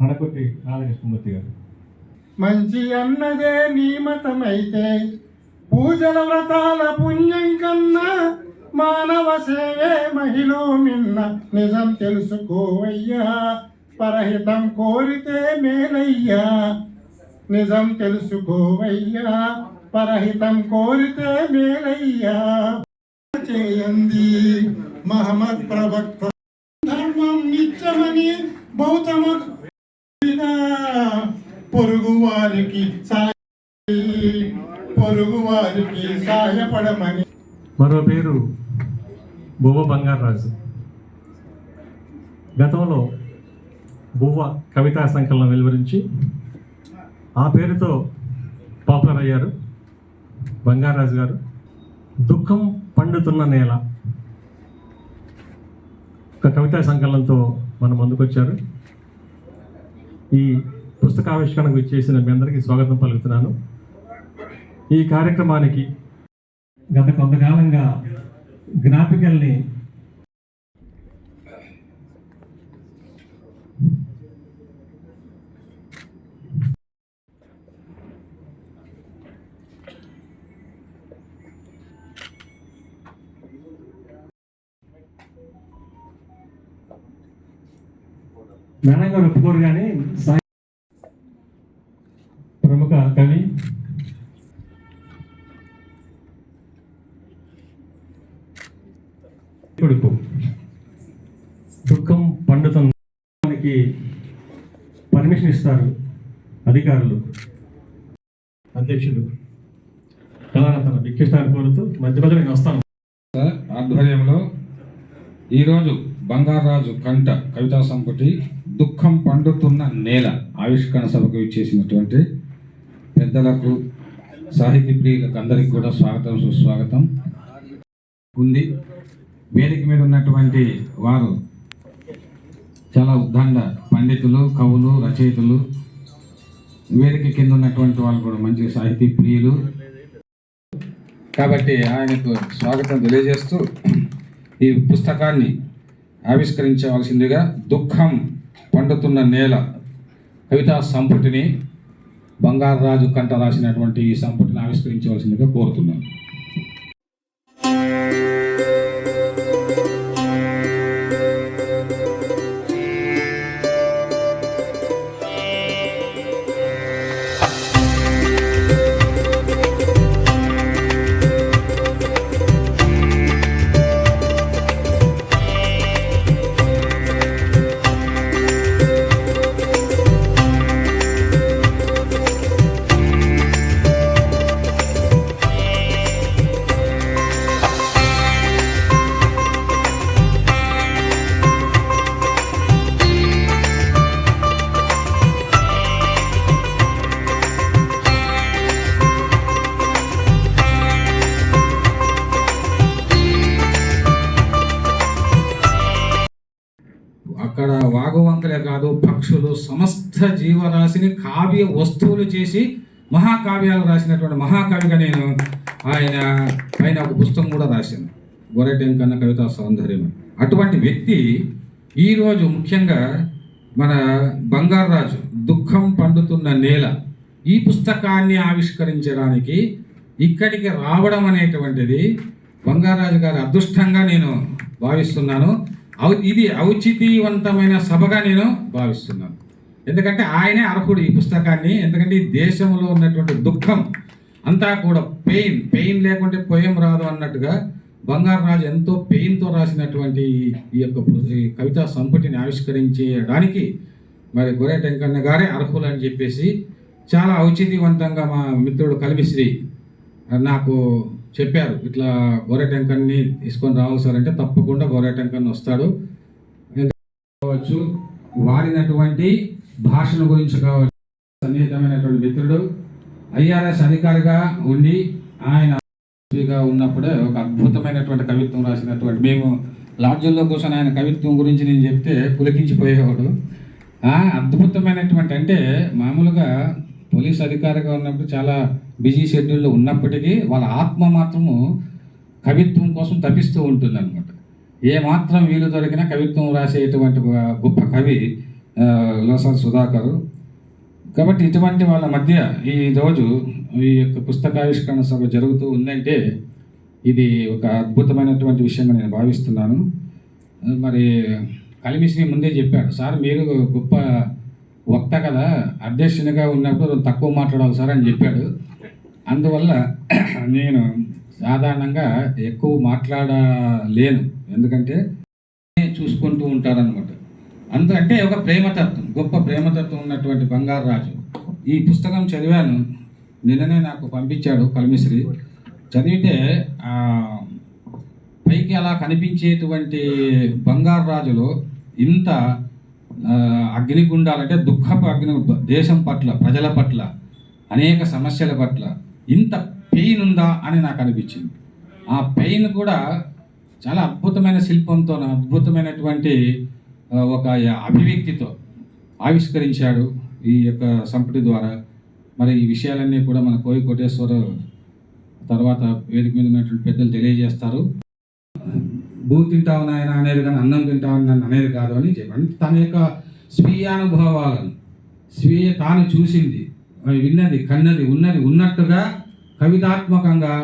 అనకొట్టి రాధాకృష్ణమూర్తి గారు. మంచి అన్నదే నీ మతమైతే పూజల వ్రతాల పుణ్యం కన్నా మానవ సేవే మహిళ మిన్న. నిజం తెలుసుకోవయ్యా, పరహితం కోరితే మేలయ్యా. నిజం తెలుసుకోవయ్యా, పరహితం కోరితే మేలయ్యా. చేయంది మహమ్మద్ ప్రవక్త, ధర్మం నిత్యమని బౌద్ధము పొరుగు వారికి సాయపడమని. మరో పేరు బువ్వ బంగారాజు. గతంలో బువ్వ కవితా సంకలనం వెలువరించి ఆ పేరుతో పాపులర్ అయ్యారు బంగారాజు గారు. దుఃఖం పండుతున్న నేల ఒక కవితా సంకలనంతో మన ముందుకొచ్చారు. ఈ పుస్తకావిష్కరణకు ఇచ్చేసిన మీ అందరికీ స్వాగతం పలుకుతున్నాను. ఈ కార్యక్రమానికి గత కొంతకాలంగా జ్ఞాపికల్ని మేడం గారు ఒప్పుకోరు కానీ ప్రముఖ కవి కొడుకు దుఃఖం పండుతానికి పర్మిషన్ ఇస్తారు అధికారులు. అధ్యక్షుడు కళారత్న విక్కిస్తారని కోరుతూ మధ్య మధ్య నేను వస్తాను. ఆధ్వర్యంలో ఈరోజు బంగారాజు కంట కవితా సంపుటి దుఃఖం పండుతున్న నేల ఆవిష్కరణ సభకు ఇచ్చేసినటువంటి పెద్దలకు, సాహితీ ప్రియులకు అందరికీ కూడా స్వాగతం, సుస్వాగతం ఉంది. వేదిక మీద ఉన్నటువంటి వారు చాలా ఉద్దండ పండితులు, కవులు, రచయితలు. వేదిక కింద ఉన్నటువంటి వాళ్ళు కూడా మంచి సాహితీ ప్రియులు. కాబట్టి ఆయనకు స్వాగతం తెలియజేస్తూ ఈ పుస్తకాన్ని ఆవిష్కరించవలసిందిగా దుఃఖం పండుతున్న నేల కవితా సంపుటిని బంగారాజు కంట రాసినటువంటి ఈ సంపుటిని ఆవిష్కరించవలసిందిగా కోరుతున్నాను. అక్కడ వాగువంకలే కాదు, పక్షులు, సమస్త జీవరాశిని కావ్య వస్తువులు చేసి మహాకావ్యాలు రాసినటువంటి మహాకవిగా నేను ఆయన పైన ఒక పుస్తకం కూడా రాశాను, గొర్రెటెంకన్న కవితా సౌందర్యం. అటువంటి వ్యక్తి ఈరోజు ముఖ్యంగా మన బంగారాజు దుఃఖం పండుతున్న నేల ఈ పుస్తకాన్ని ఆవిష్కరించడానికి ఇక్కడికి రావడం అనేటువంటిది బంగారాజు గారి అదృష్టంగా నేను భావిస్తున్నాను. ఇది ఔచితీవంతమైన సభగా నేను భావిస్తున్నాను. ఎందుకంటే ఆయనే అర్హుడు ఈ పుస్తకాన్ని. ఎందుకంటే ఈ దేశంలో ఉన్నటువంటి దుఃఖం అంతా కూడా పెయిన్ లేకుంటే పోయం రాదు అన్నట్టుగా బంగారాజు ఎంతో పెయిన్తో రాసినటువంటి ఈ యొక్క కవితా సంపుటిని ఆవిష్కరించడానికి మరి గొర్రెటెంకన్న గారే అర్హులు అని చెప్పేసి చాలా ఔచితీవంతంగా మా మిత్రుడు కలిమిశ్రీ నాకు చెప్పారు. ఇట్లా గొర్రెటెంకన్ని తీసుకొని రావాలి సార్ అంటే తప్పకుండా గొర్రెటెంకన్న వస్తాడు. కావచ్చు, వాడినటువంటి భాషను గురించి కావచ్చు, సన్నిహితమైనటువంటి మిత్రుడు, ఐఆర్ఎస్ అధికారిగా ఉండి ఆయన ఉన్నప్పుడే ఒక అద్భుతమైనటువంటి కవిత్వం రాసినటువంటి, మేము లాడ్జుల్లో కూర్చొని ఆయన కవిత్వం గురించి నేను చెప్తే పులకించిపోయేవాడు. అద్భుతమైనటువంటి, అంటే మామూలుగా పోలీస్ అధికారిగా ఉన్నప్పుడు చాలా బిజీ షెడ్యూల్లో ఉన్నప్పటికీ వాళ్ళ ఆత్మ మాత్రము కవిత్వం కోసం తపిస్తూ ఉంటుంది అనమాట. ఏమాత్రం వీలు దొరికినా కవిత్వం రాసేటువంటి గొప్ప కవి లోసాల సుధాకర్. కాబట్టి ఇటువంటి వాళ్ళ మధ్య ఈ రోజు ఈ యొక్క పుస్తకావిష్కరణ సభ జరుగుతూ ఉందంటే ఇది ఒక అద్భుతమైనటువంటి విషయంగా నేను భావిస్తున్నాను. మరి కలిమిశ్రీ ముందే చెప్పాడు, సార్ మీరు గొప్ప వక్త కదా, అధ్యక్షునిగా ఉన్నప్పుడు తక్కువ మాట్లాడాలి సార్ అని చెప్పాడు. అందువల్ల నేను సాధారణంగా ఎక్కువ మాట్లాడలేను, ఎందుకంటే చూసుకుంటూ ఉంటారనమాట. అందుకంటే ఒక ప్రేమతత్వం, గొప్ప ప్రేమతత్వం ఉన్నటువంటి బంగారు రాజు. ఈ పుస్తకం చదివాను, నిన్ననే నాకు పంపించాడు కలిమిశ్రీ. చదివితే పైకి అలా కనిపించేటువంటి బంగారు రాజులో ఇంత అగ్నిగుండాలంటే దుఃఖపు అగ్ని, దేశం పట్ల, ప్రజల పట్ల, అనేక సమస్యల పట్ల ఇంత పెయిన్ ఉందా అని నాకు అనిపించింది. ఆ పెయిన్ కూడా చాలా అద్భుతమైన శిల్పంతో, అద్భుతమైనటువంటి ఒక అభివ్యక్తితో ఆవిష్కరించాడు ఈ యొక్క సంపుటి ద్వారా. మరి ఈ విషయాలన్నీ కూడా మన కోయి కోటేశ్వర తర్వాత వేదిక మీద ఉన్నటువంటి పెద్దలు తెలియజేస్తారు. భూ తింటావు నాయన అనేది కానీ అన్నం తింటావని నన్ను అనేది కాదు అని చెప్పండి. తన యొక్క స్వీయానుభవాలను, తాను చూసింది, విన్నది, కన్నది, ఉన్నట్టుగా కవితాత్మకంగా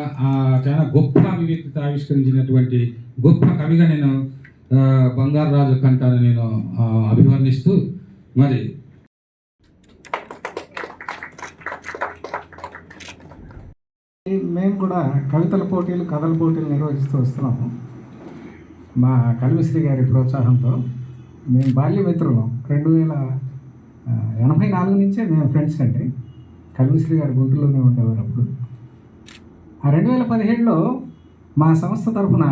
చాలా గొప్ప అభివ్యక్తితో ఆవిష్కరించినటువంటి గొప్ప కవిగా నేను బంగారు రాజు కంటాను నేను అభివర్ణిస్తూ, మరి మేము కూడా కవితల పోటీలు, కథల పోటీలు నిర్వహిస్తూ వస్తున్నాము. మా కలిమిశ్రీ గారి ప్రోత్సాహంతో మేము బాల్య మిత్రులం. 1984 నుంచే మేము ఫ్రెండ్స్ అండి. కలిమిశ్రీ గారి గుంటూరులోనే ఉండేవారు అప్పుడు. ఆ 2017లో మా సంస్థ తరఫున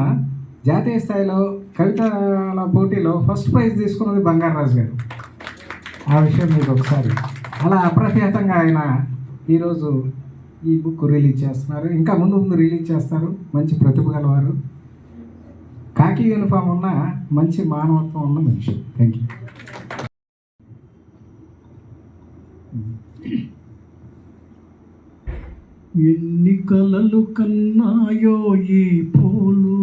జాతీయ స్థాయిలో కవితల పోటీలో ఫస్ట్ ప్రైజ్ తీసుకున్నది బంగారు రాజు గారు. ఆ విషయం మీకు ఒకసారి అలా అప్రఖ్యాతంగా ఆయన ఈరోజు ఈ బుక్ రిలీజ్ చేస్తున్నారు. ఇంకా ముందు రిలీజ్ చేస్తారు. మంచి ప్రతిభ గలవారు, కాకి యూనిఫామ్ ఉన్న మంచి మానవత్వం ఉన్న మనిషి. Thank you. ఎన్ని కలలు కన్నాయో ఈ పూలు,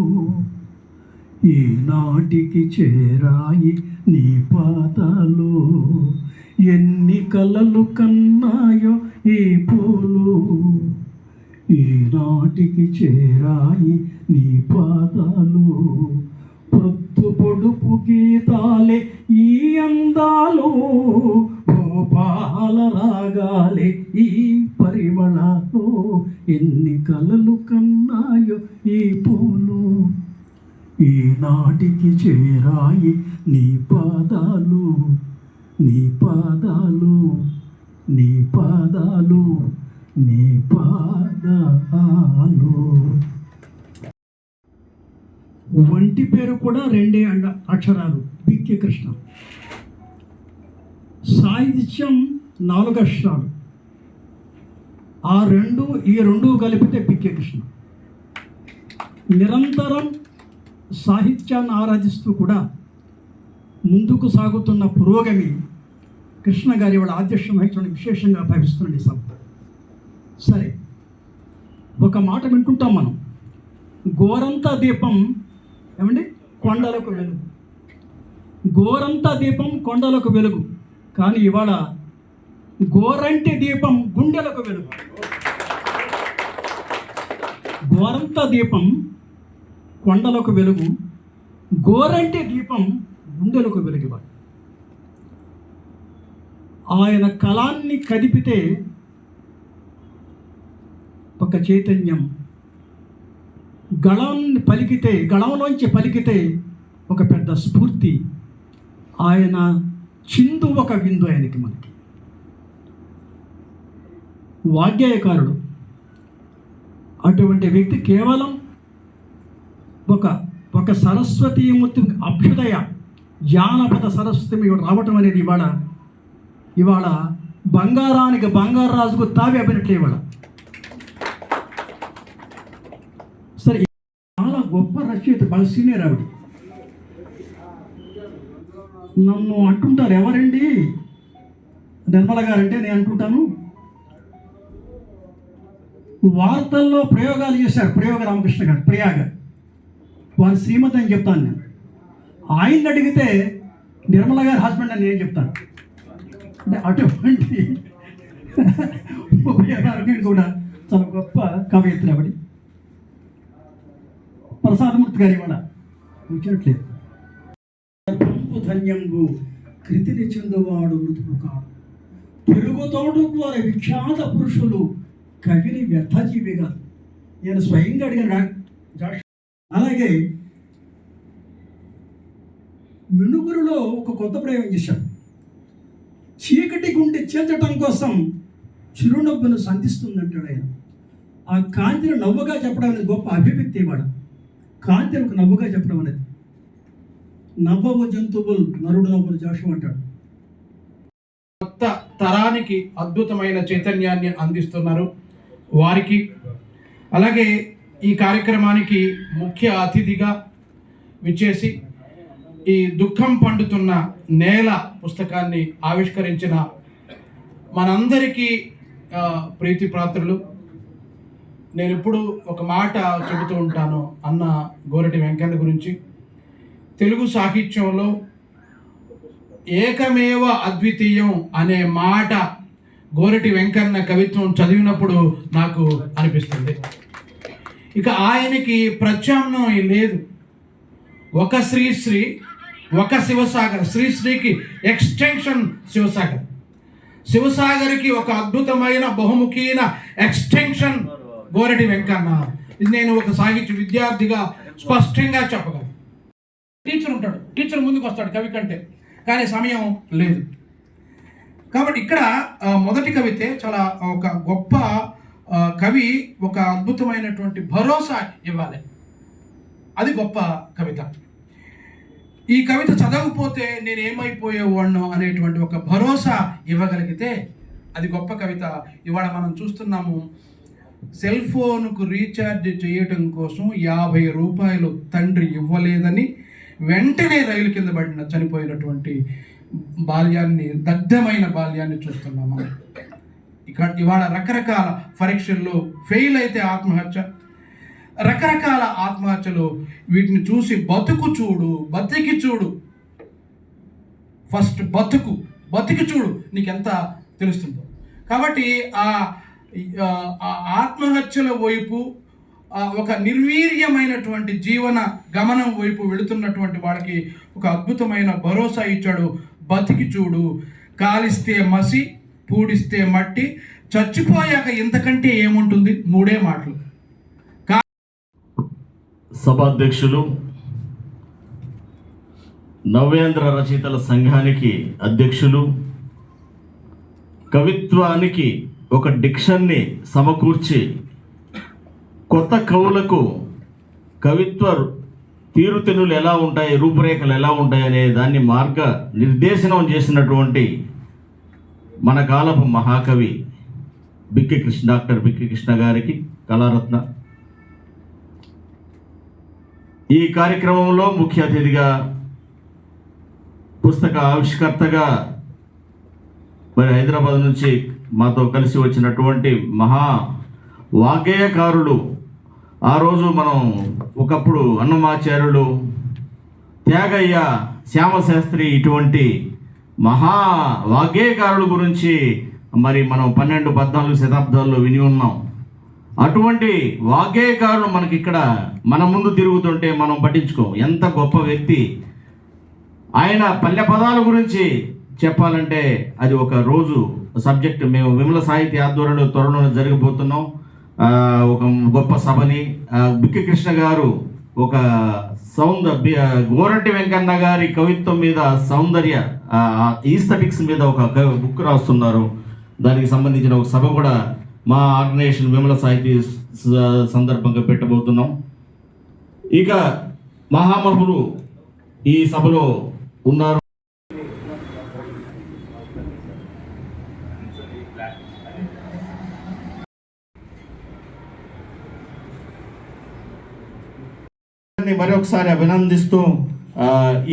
ఈనాటికి చేరాయి నీ పాదాలు. ఎన్ని కలలు కన్నాయో ఈ పూలు, ఈనాటికి చేరాయి నీ పాదాలు. పొద్దు పొడుపు గీతాలే ఈ అందాలు, గోపాల రాగాలే ఈ పరిమళాలు. ఎన్ని కలలు కన్నాయో ఈ పూలు, ఈనాటికి చేరాయి నీ పాదాలు, నీ పాదాలు, నీ పాదాలు, నీ పాదాలు. వంటి పేరు కూడా 2 అక్షరాలు, బిక్కి కృష్ణ. సాహిత్యం 4 అక్షరాలు. ఈ రెండు కలిపితే బిక్కి కృష్ణ. నిరంతరం సాహిత్యాన్ని ఆరాధిస్తూ కూడా ముందుకు సాగుతున్న పురోగమి కృష్ణ గారి వాళ్ళ ఆధ్యక్షం వహించడం విశేషంగా భావిస్తున్నాను ఈ సభ. సరే, ఒక మాట వింటుంటాం మనం, గోరంత దీపం ఏమండి కొండలకు వెలుగు, గోరంత దీపం కొండలకు వెలుగు. కానీ ఇవాళ గోరంటి దీపం గుండెలకు వెలుగు. గోరంత దీపం కొండలకు వెలుగు, గోరంటి దీపం గుండెలకు వెలుగు. ఆయన కళాన్ని కదిపితే ఒక చైతన్యం, గళంలోంచి పలికితే ఒక పెద్ద స్ఫూర్తి. ఆయన చిందు ఒక విందు ఆయనకి, మనకి వాగ్గేయకారుడు. అటువంటి వ్యక్తి కేవలం ఒక సరస్వతీమూర్తి, అభ్యుదయ జానపద సరస్వతి రావటం అనేది ఇవాళ బంగారానికి, బంగారు రాజుకు తావి అభినట్లే ఇవాళ. సరే, చాలా గొప్ప రచయిత, బాగా సీనియర్ ఆవిడ. నన్ను అంటుంటారు, ఎవరండి నిర్మల గారంటే నేను అంటుంటాను, వార్తల్లో ప్రయోగాలు చేశారు. ప్రయోగ రామకృష్ణ గారు, ప్రయాగ, వారి శ్రీమతి అని చెప్తాను నేను. ఆయన్ని అడిగితే నిర్మల గారి హస్బెండ్ అని నేను చెప్తాను. అంటే అటువంటి ఉపయోగాలు కూడా చాలా గొప్ప కవయిత్రి ఆవిడ. ప్రసాదమూర్తి గారి ఇవాళ వచ్చినట్లేదు. ధన్యంగు కృతిని చెందువాడు మృతుడు కాడు, పెరుగుతోడుకు వారి విఖ్యాత పురుషులు కవిని వ్యర్థజీవి కాదు. నేను స్వయంగా అడిగిన అలాగే మినుగురులో ఒక కొత్త ప్రయోగం చేశాడు. చీకటి గుండె చేర్చటం కోసం చిరునవ్వును సంధిస్తుందంటాడు ఆయన. ఆ కాంతిని నవ్వుగా చెప్పడం అనేది గొప్ప అభివ్యక్తి. ఇవాడు కాంతిని ఒక నవ్వుగా చెప్పడం అనేది. నవ్వవు జంతువులు నరుడు నవ్వులు జాషు అంటాడు. కొత్త తరానికి అద్భుతమైన చైతన్యాన్ని అందిస్తున్నారు వారికి. అలాగే ఈ కార్యక్రమానికి ముఖ్య అతిథిగా విచ్చేసి ఈ దుఃఖం పండుతున్న నేల పుస్తకాన్ని ఆవిష్కరించిన మనందరికీ ప్రీతిపాత్రులు. నేను ఎప్పుడు ఒక మాట చెబుతూ ఉంటాను అన్న గోరటి వెంకన్న గురించి. తెలుగు సాహిత్యంలో ఏకమేవ అద్వితీయం అనే మాట గోరటి వెంకన్న కవిత్వం చదివినప్పుడు నాకు అనిపిస్తుంది. ఇక ఆయనకి ప్రత్యామ్నాయం లేదు. ఒక శ్రీశ్రీ, ఒక శివసాగర్. శ్రీశ్రీకి ఎక్స్టెన్షన్ శివసాగర్, శివసాగర్కి ఒక అద్భుతమైన బహుముఖీన ఎక్స్టెన్షన్ గోరటి వెంకన్న. ఇది నేను ఒక సాహిత్య విద్యార్థిగా స్పష్టంగా చెప్పగలను. టీచర్ ఉంటాడు, టీచర్ ముందుకు వస్తాడు కవి కంటే, కానీ సమయం లేదు. కాబట్టి ఇక్కడ మొదటి కవితే చాలా ఒక గొప్ప కవి ఒక అద్భుతమైనటువంటి భరోసా ఇవ్వాలి. అది గొప్ప కవిత. ఈ కవిత చదవకపోతే నేను ఏమైపోయేవాడినో అనేటువంటి ఒక భరోసా ఇవ్వగలిగితే అది గొప్ప కవిత. ఇవాళ మనం చూస్తున్నాము, సెల్ ఫోన్కు రీఛార్జ్ చేయడం కోసం 50 రూపాయలు తండ్రి ఇవ్వలేదని వెంటనే రైలు కింద పడిన చనిపోయినటువంటి బాల్యాన్ని, దగ్ధమైన బాల్యాన్ని చూస్తున్నాము. ఇవాళ రకరకాల పరీక్షల్లో ఫెయిల్ అయితే ఆత్మహత్య, రకరకాల ఆత్మహత్యలు. వీటిని చూసి బతికి చూడు, ఫస్ట్ బతికి చూడు, నీకెంత తెలుస్తుందో. కాబట్టి ఆ ఆత్మహత్యల వైపు, ఒక నిర్వీర్యమైనటువంటి జీవన గమనం వైపు వెళుతున్నటువంటి వాళ్ళకి ఒక అద్భుతమైన భరోసా ఇచ్చాడు. బతికి చూడు, కాలిస్తే మసి, పూడిస్తే మట్టి, చచ్చిపోయాక ఇంతకంటే ఏముంటుంది? 3 మాటలు. సభాధ్యక్షులు, నవ్యాంధ్ర రచయితల సంఘానికి అధ్యక్షులు, కవిత్వానికి ఒక డిక్షన్ని సమకూర్చి కొత్త కవులకు కవిత్వ తీరుతెన్నులు ఎలా ఉంటాయి, రూపురేఖలు ఎలా ఉంటాయి అనే దాన్ని మార్గ నిర్దేశనం చేసినటువంటి మన కాలపు మహాకవి డాక్టర్ బిక్కి కృష్ణ గారికి కళారత్న. ఈ కార్యక్రమంలో ముఖ్య అతిథిగా, పుస్తక ఆవిష్కర్తగా మరి హైదరాబాద్ నుంచి మాతో కలిసి వచ్చినటువంటి మహా వాగ్గేయకారులు. ఆ రోజు మనం ఒకప్పుడు అన్నమాచార్యులు, త్యాగయ్య, శ్యామశాస్త్రి ఇటువంటి మహా వాగ్గేయకారుల గురించి మరి మనం 12-14 శతాబ్దాల్లో విని ఉన్నాం. అటువంటి వాగ్గేయకారులు మనకి ఇక్కడ మన ముందు తిరుగుతుంటే మనం పట్టించుకోం. ఎంత గొప్ప వ్యక్తి ఆయన. పల్లె పదాల గురించి చెప్పాలంటే అది ఒక రోజు సబ్జెక్ట్. మేము విమల సాహిత్య ఆధ్వర్యంలో త్వరలో జరగబోతున్నాం ఒక గొప్ప సభని. బిక్కి కృష్ణ గారు ఒక గోరంటి వెంకన్న గారి కవిత్వం మీద, సౌందర్య ఈస్థెటిక్స్ మీద ఒక బుక్ రాస్తున్నారు. దానికి సంబంధించిన ఒక సభ కూడా మా ఆర్గనైజేషన్ విమల సాహితీ సందర్భంగా పెట్టబోతున్నాం. ఇక మహామహులు ఈ సభలో ఉన్నారు. మరొకసారి అభినందిస్తూ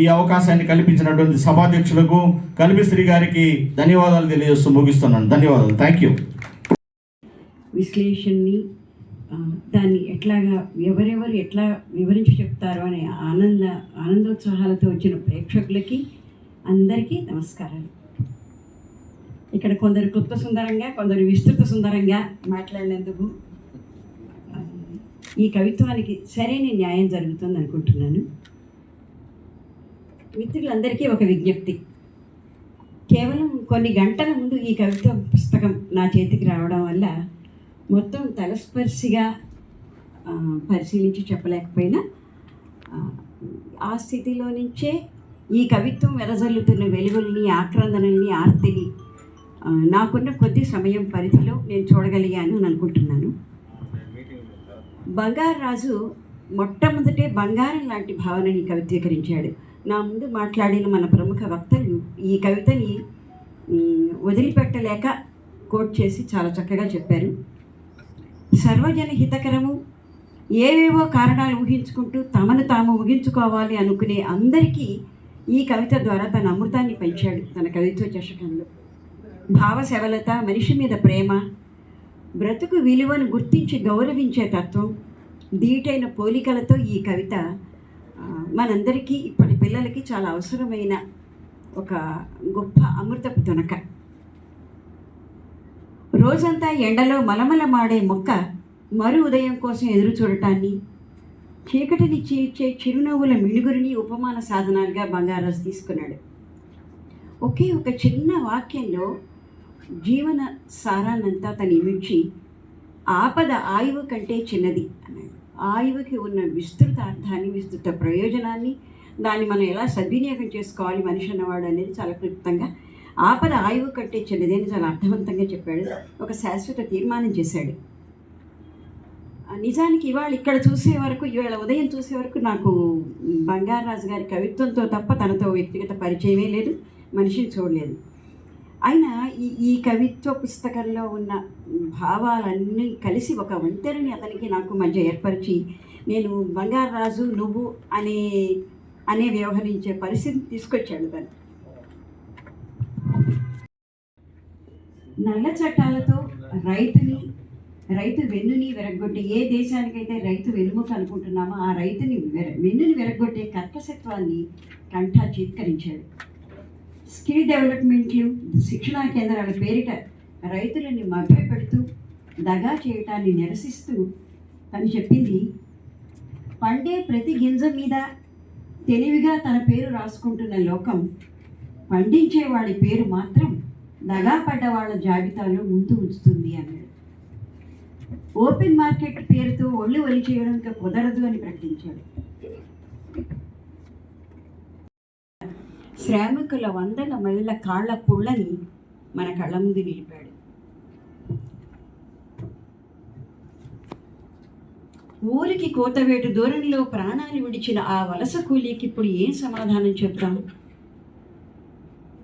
ఈ అవకాశాన్ని కల్పించినటువంటి సభాధ్యక్షులకు కలిపిశ్రీ గారికి ధన్యవాదాలు తెలియజేస్తూ ముగిస్తున్నాను. ధన్యవాదాలు. Thank you. విశ్లేషణని దాన్ని ఎట్లాగా ఎవరెవరు ఎట్లా వివరించి చెప్తారో అనే ఆనందోత్సాహాలతో వచ్చిన ప్రేక్షకులకి అందరికీ నమస్కారాలు. ఇక్కడ కొందరు క్లుప్త సుందరంగా, కొందరు విస్తృత సుందరంగా మాట్లాడినందుకు ఈ కవిత్వానికి సరైన న్యాయం జరుగుతుంది అనుకుంటున్నాను. మిత్రులందరికీ ఒక విజ్ఞప్తి. కేవలం కొన్ని గంటల ముందు ఈ కవిత్వ పుస్తకం నా చేతికి రావడం వల్ల మొత్తం తలస్పర్శిగా పరిశీలించి చెప్పలేకపోయినా ఆ స్థితిలో నుంచే ఈ కవిత్వం వెదజల్లుతున్న వెలుగుల్ని, ఆక్రందనల్ని, ఆర్తిని నాకున్న కొద్ది సమయం పరిధిలో నేను చూడగలిగాను అని అనుకుంటున్నాను. బంగారాజు మొట్టమొదటే బంగారం లాంటి భావనని కవిత్వీకరించాడు. నా ముందు మాట్లాడిన మన ప్రముఖ వక్తలు ఈ కవితని వదిలిపెట్టలేక కోట్ చేసి చాలా చక్కగా చెప్పారు. సర్వజన హితకరము, ఏవేవో కారణాలు ఊహించుకుంటూ తమను తాము ముగించుకోవాలి అనుకునే అందరికీ ఈ కవిత ద్వారా తన అమృతాన్ని పెంచాడు తన కవిత్వ చషకంలో. భావశవలత, మనిషి మీద ప్రేమ, బ్రతుకు విలువను గుర్తించి గౌరవించే తత్వం, దీటైన పోలికలతో ఈ కవిత మనందరికీ, ఇప్పటి పిల్లలకి చాలా అవసరమైన ఒక గొప్ప అమృతపు తునక. రోజంతా ఎండలో మలమలమాడే మొక్క మరు ఉదయం కోసం ఎదురు చూడటాన్ని, చీకటిని చీల్చే చిరునవ్వుల మిణుగురిని ఉపమాన సాధనాలుగా బంగారాజు తీసుకున్నాడు. ఒకే ఒక చిన్న వాక్యంలో జీవన సారాన్నంతా తను ఇమిడ్చి ఆపద ఆయువు కంటే చిన్నది అన్నాడు. ఆయువుకి ఉన్న విస్తృత అర్థాన్ని, విస్తృత ప్రయోజనాన్ని, దాన్ని మనం ఎలా సద్వినియోగం చేసుకోవాలి మనిషి అన్నవాడు అనేది చాలా క్లుప్తంగా, ఆపద ఆయువు కంటే చిన్నది అని చాలా అర్థవంతంగా చెప్పాడు. ఒక శాశ్వత తీర్మానం చేశాడు. నిజానికి ఇవాళ ఇక్కడ చూసే వరకు, ఇవాళ ఉదయం చూసే వరకు నాకు బంగారాజు గారి కవిత్వంతో తప్ప తనతో వ్యక్తిగత పరిచయమే లేదు, మనిషిని చూడలేదు. అయినా ఈ కవిత్వ పుస్తకంలో ఉన్న భావాలన్నీ కలిసి ఒక వంతెనని అతనికి నాకు మధ్య ఏర్పరిచి, నేను బంగారాజు నువ్వు అనే వ్యవహరించే పరిస్థితిని తీసుకొచ్చాడు తను. నల్ల చట్టాలతో రైతు వెన్నుని విరగొట్టే, ఏ దేశానికైతే రైతు వెన్నుముక అనుకుంటున్నామో ఆ రైతుని వెన్నుని విరగొట్టే కర్కశత్వాన్ని కంఠా చీత్కరించాడు. స్కిల్ డెవలప్మెంట్లు, శిక్షణా కేంద్రాల పేరిట రైతులని మభ్యపెడుతూ దగా చేయటాన్ని నిరసిస్తూ తను చెప్పింది, పండే ప్రతి గింజ మీద తెలివిగా తన పేరు రాసుకుంటున్న లోకం పండించేవాడి పేరు మాత్రం దగా పడ్డ వాళ్ళ జాబితాలో ముందు ఉంచుతుంది అన్నాడు. ఓపెన్ మార్కెట్ పేరుతో ఒళ్ళు ఒలి చేయడం ఇంకా కుదరదు అని ప్రకటించాడు. శ్రామికుల వందల మైళ్ళ కాళ్ల పుళ్ళని మన కళ్ళ ముందు నిలిపాడు. ఊరికి కోతవేటు దూరంలో ప్రాణాలు విడిచిన ఆ వలస కూలీకి ఇప్పుడు ఏం సమాధానం చెప్తాం?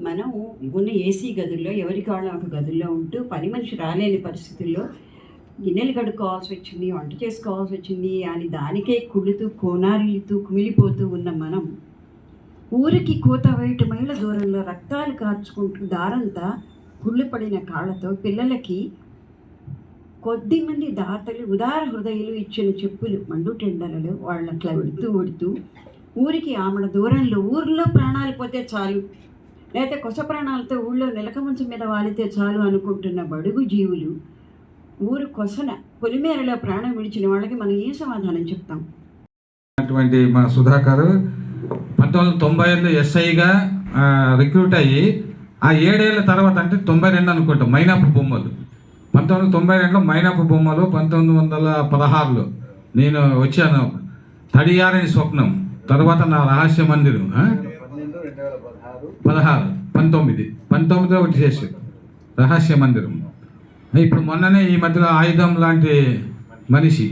మనం ఉన్న ఏసీ గదుల్లో ఎవరికి వాళ్ళ ఒక గదుల్లో ఉంటూ పని మనిషి రాలేని పరిస్థితుల్లో గిన్నెలు కడుక్కోవాల్సి వచ్చింది, వంట చేసుకోవాల్సి వచ్చింది అని దానికే కుళ్ళుతూ కోనారిల్లుతూ కుమిలిపోతూ ఉన్న మనం, ఊరికి కోత వేటు మైళ్ళ దూరంలో రక్తాలు కార్చుకుంటూ దారంతా కుళ్ళుపడిన కాళ్ళతో పిల్లలకి కొద్దిమంది దాతలు ఉదార హృదయులు ఇచ్చిన చెప్పులు మండుటెండలలో వాళ్ళు అట్లా వెడుతూ ఊరికి ఆమడ దూరంలో, ఊరిలో ప్రాణాలు పోతే చాలు, లేకపోతే కొస ప్రాణాలతో ఊళ్ళో నిలక మంచం మీద వాలితే చాలు అనుకుంటున్న బడుగు జీవులు ఊరు కొసన పొలిమేరలో ప్రాణం విడిచిన వాళ్ళకి మనం ఏ సమాధానం చెప్తాం? అటువంటి మా సుధాకర్ 1990లో ఎస్ఐగా రిక్రూట్ అయ్యి ఆ 7 ఏళ్ళ తర్వాత, అంటే 92 అనుకుంటాం, మైనాపు బొమ్మలు 1992లో మైనాపు బొమ్మలు, 1916లో నేను వచ్చాను తడియారని స్వప్నం, తర్వాత నా రహస్య మందిరం 1919లో ఒకటి చేసి రహస్య మందిరం. ఇప్పుడు మొన్ననే ఈ మధ్యలో ఆయుధం లాంటి మనిషి,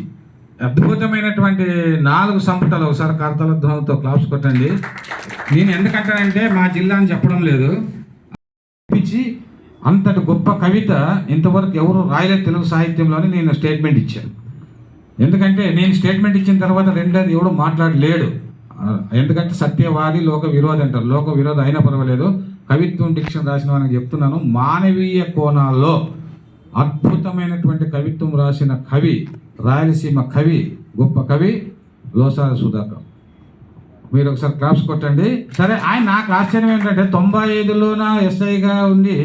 అద్భుతమైనటువంటి 4 సంపుటాలు, ఒకసారి కర్తల ధ్వనితో క్లాప్స్ కొట్టండి. నేను ఎందుకంటానంటే మా జిల్లా అని చెప్పడం లేదు, పిచ్చి అంతటి గొప్ప కవిత ఇంతవరకు ఎవరు రాయలేదు తెలుగు సాహిత్యంలోని నేను స్టేట్మెంట్ ఇచ్చాను. ఎందుకంటే నేను స్టేట్మెంట్ ఇచ్చిన తర్వాత రెండోది ఎవడు మాట్లాడలేడు. ఎందుకంటే సత్యవాది లోక విరోధి అంటారు. లోక విరోధి అయినా పర్వాలేదు, కవిత్వం డిక్షన్ రాసిన వాళ్ళకి చెప్తున్నాను, మానవీయ కోణాల్లో అద్భుతమైనటువంటి కవిత్వం రాసిన కవి రాయలసీమ కవి, గొప్ప కవి లోసారి సుధాకర్. మీరు ఒకసారి క్లాప్స్ కొట్టండి. సరే, ఆయన నాకు ఆశ్చర్యం ఏంటంటే 95లోన ఎస్ఐగా ఉంది,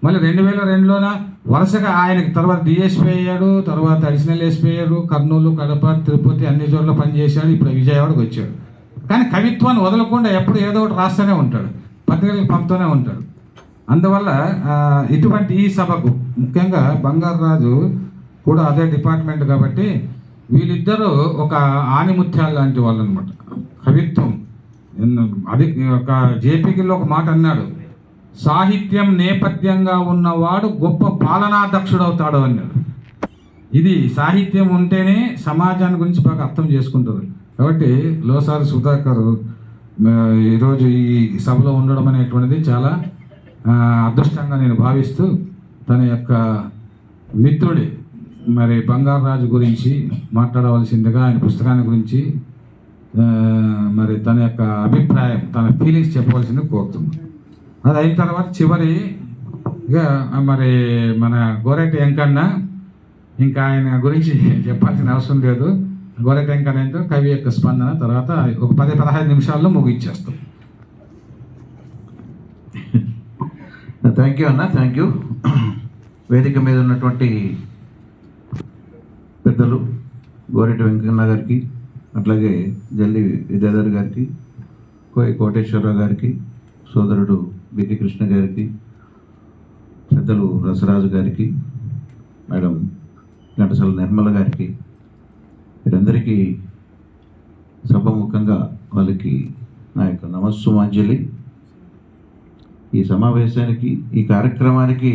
మళ్ళీ 2002లోన వరుసగా ఆయనకి తర్వాత డిఎస్పీ అయ్యాడు, తర్వాత అడిషనల్ ఎస్పీ అయ్యాడు, కర్నూలు, కడప, తిరుపతి అన్ని చోట్ల పనిచేశాడు, ఇప్పుడు విజయవాడకు వచ్చాడు. కానీ కవిత్వాన్ని వదలకుండా ఎప్పుడు ఏదో ఒకటి రాస్తూనే ఉంటాడు, పత్రికలకు పంపుతూనే ఉంటాడు. అందువల్ల ఇటువంటి ఈ సభకు ముఖ్యంగా బంగారు రాజు కూడా అదే డిపార్ట్మెంట్ కాబట్టి వీళ్ళిద్దరూ ఒక ఆనిముత్యాలు లాంటి వాళ్ళు అనమాట. కవిత్వం అది ఒక జేపీకిలో ఒక మాట అన్నాడు, సాహిత్యం నేపథ్యంగా ఉన్నవాడు గొప్ప పాలనాధ్యక్షుడు అవుతాడు అన్నాడు. ఇది సాహిత్యం ఉంటేనే సమాజాన్ని గురించి బాగా అర్థం చేసుకుంటారు. కాబట్టి లోసారి సుధాకర్ ఈరోజు ఈ సభలో ఉండడం అనేటువంటిది చాలా అదృష్టంగా నేను భావిస్తూ, తన యొక్క మిత్రుడి మరి బంగారు రాజు గురించి మాట్లాడవలసిందిగా, ఆయన పుస్తకాన్ని గురించి మరి తన యొక్క అభిప్రాయం, తన ఫీలింగ్స్ చెప్పవలసింది కోరుతున్నాను. అది అయిన తర్వాత చివరిగా మరి మన గోరెటి వెంకన్న, ఇంకా ఆయన గురించి చెప్పాల్సిన అవసరం లేదు. గోరెటి వెంకన్న ఏంటో కవి యొక్క స్పందన, తర్వాత ఒక 10-15 నిమిషాల్లో ముగించేస్తాం. థ్యాంక్ యూ అన్న, థ్యాంక్ యూ. వేదిక మీద ఉన్నటువంటి పెద్దలు గోరెటి వెంకన్న గారికి, అట్లాగే జల్లి విద్యాధర్ గారికి, కోటేశ్వరరావు గారికి, సోదరుడు బికి కృష్ణ గారికి, పెద్దలు రసరాజు గారికి, మేడం ఘంటసాల నిర్మల గారికి, వీరందరికీ సభముఖంగా వాళ్ళకి నా యొక్క నమస్సుమాంజలి. ఈ సమావేశానికి, ఈ కార్యక్రమానికి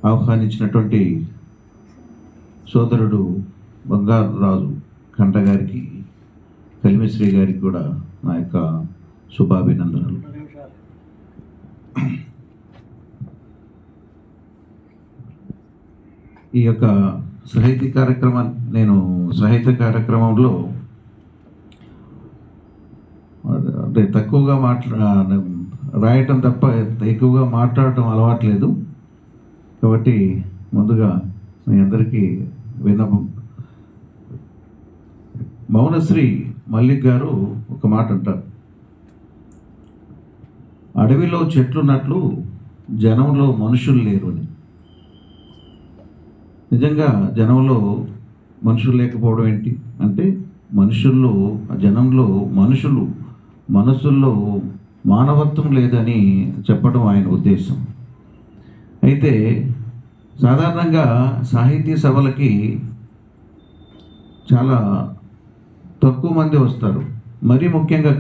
ఆహ్వానించినటువంటి సోదరుడు బంగారు రాజు కంట గారికి, కలిమిశ్రీ గారికి కూడా నా యొక్క శుభాభినందనలు. ఈ యొక్క సాహిత్య కార్యక్రమంలో అంటే తక్కువగా రాయటం తప్ప ఎక్కువగా మాట్లాడటం అలవాట్లేదు. కాబట్టి ముందుగా మీ అందరికీ విన్నపం. మౌనశ్రీ మల్లిక్ గారు ఒక మాట అంటారు, అడవిలో చెట్లున్నట్లు జనంలో మనుషులు లేరు అని. నిజంగా జనంలో మనుషులు లేకపోవడం ఏంటి అంటే, మనుషుల్లో, జనంలో మనుషులు, మనసుల్లో మానవత్వం లేదని చెప్పడం ఆయన ఉద్దేశం. అయితే సాధారణంగా సాహితీ సభలకి చాలా తక్కువ మంది వస్తారు. మరీ ముఖ్యంగా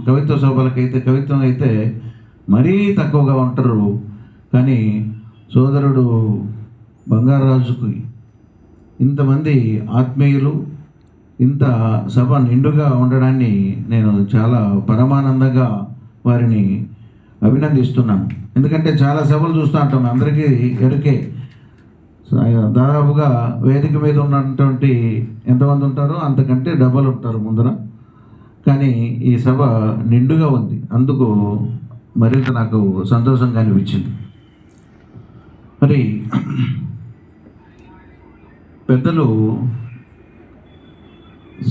కవిత్వ సభలకైతే, కవిత్వం అయితే మరీ తక్కువగా ఉంటారు. కానీ సోదరుడు బంగారాజుకి ఇంతమంది ఆత్మీయులు, ఇంత సభ నిండుగా ఉండడాన్ని నేను చాలా పరమానందంగా వారిని అభినందిస్తున్నాను. ఎందుకంటే చాలా సభలు చూస్తూ ఉంటాం, అందరికీ ఎరుకే. దాదాపుగా వేదిక మీద ఉన్నటువంటి ఎంతమంది ఉంటారో అంతకంటే డబల్ ఉంటారు ముందర. కానీ ఈ సభ నిండుగా ఉంది, అందుకు మరింత నాకు సంతోషంగా అనిపించింది. మరి పెద్దలు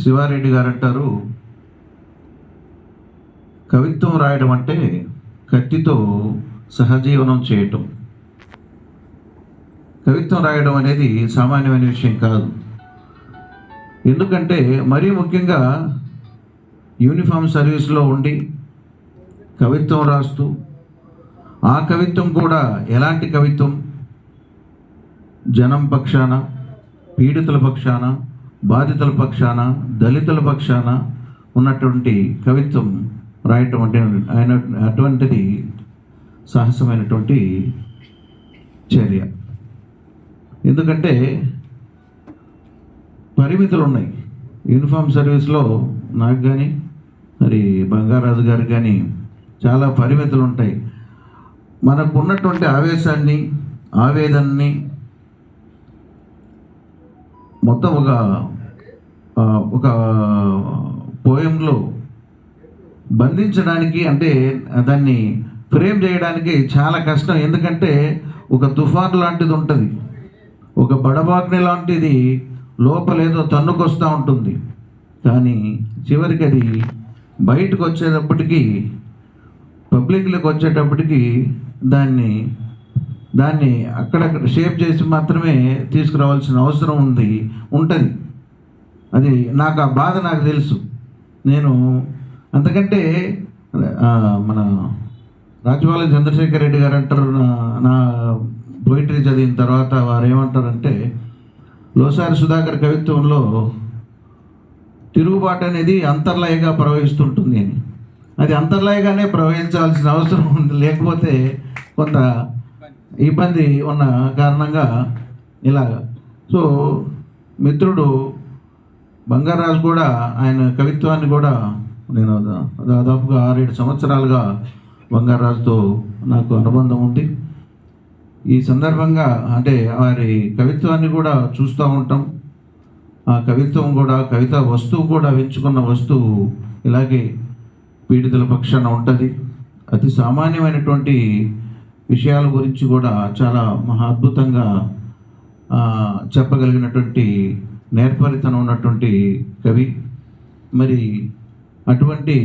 శివారెడ్డి గారు అంటారు, కవిత్వం రాయడం అంటే కత్తితో సహజీవనం చేయటం. కవిత్వం రాయడం అనేది సామాన్యమైన విషయం కాదు. ఎందుకంటే మరీ ముఖ్యంగా యూనిఫామ్ సర్వీస్లో ఉండి కవిత్వం రాస్తూ, ఆ కవిత్వం కూడా ఎలాంటి కవిత్వం, జనం పక్షాన, పీడితుల పక్షాన, బాధితుల పక్షాన, దళితుల పక్షాన ఉన్నటువంటి కవిత్వం రాయటం అంటే ఆయన అటువంటిది సాహసమైనటువంటి చర్య. ఎందుకంటే పరిమితులు ఉన్నాయి. యూనిఫామ్ సర్వీస్లో నాకు కానీ మరి బంగారాజు గారికి కానీ చాలా పరిమితులు ఉంటాయి. మనకు ఉన్నటువంటి ఆవేశాన్ని, ఆవేదనని మొత్తం ఒక పోయంలో బంధించడానికి, అంటే దాన్ని ఫ్రేమ్ చేయడానికి చాలా కష్టం. ఎందుకంటే ఒక తుఫాన్ లాంటిది ఉంటుంది, ఒక బడబాగ్ని లాంటిది లోపలేదో తన్నుకొస్తూ ఉంటుంది, కానీ చివరికి అది బయటకు వచ్చేటప్పటికి, పబ్లిక్లోకి వచ్చేటప్పటికి దాన్ని అక్కడక్కడ షేప్ చేసి మాత్రమే తీసుకురావాల్సిన అవసరం ఉంటుంది. అది నాకు ఆ బాధ నాకు తెలుసు. నేను అంతకంటే మన రాజవాల చంద్రశేఖర్ రెడ్డి గారు అంటారు, నా పోయిటరీ చదివిన తర్వాత వారు ఏమంటారంటే, లోసారి సుధాకర్ కవిత్వంలో తిరుగుబాటు అనేది అంతర్లయగా ప్రవహిస్తుంటుంది అని. అది అంతర్లయగానే ప్రవహించాల్సిన అవసరం ఉంది, లేకపోతే కొంత ఇబ్బంది ఉన్న కారణంగా ఇలాగా. సో మిత్రుడు బంగారాజు కూడా ఆయన కవిత్వాన్ని కూడా నేను దాదాపుగా 6-7 సంవత్సరాలుగా బంగారాజుతో నాకు అనుబంధం ఉంది. ఈ సందర్భంగా అంటే వారి కవిత్వాన్ని కూడా చూస్తూ ఉంటాం. ఆ కవిత్వం కూడా, కవితా వస్తువు కూడా, ఎంచుకున్న వస్తువు ఇలాగే పీడితుల పక్షాన ఉంటుంది. అతి సామాన్యమైనటువంటి విషయాల గురించి కూడా చాలా మహా అద్భుతంగా చెప్పగలిగినటువంటి నేర్పరితనం ఉన్నటువంటి కవి. మరి అటువంటి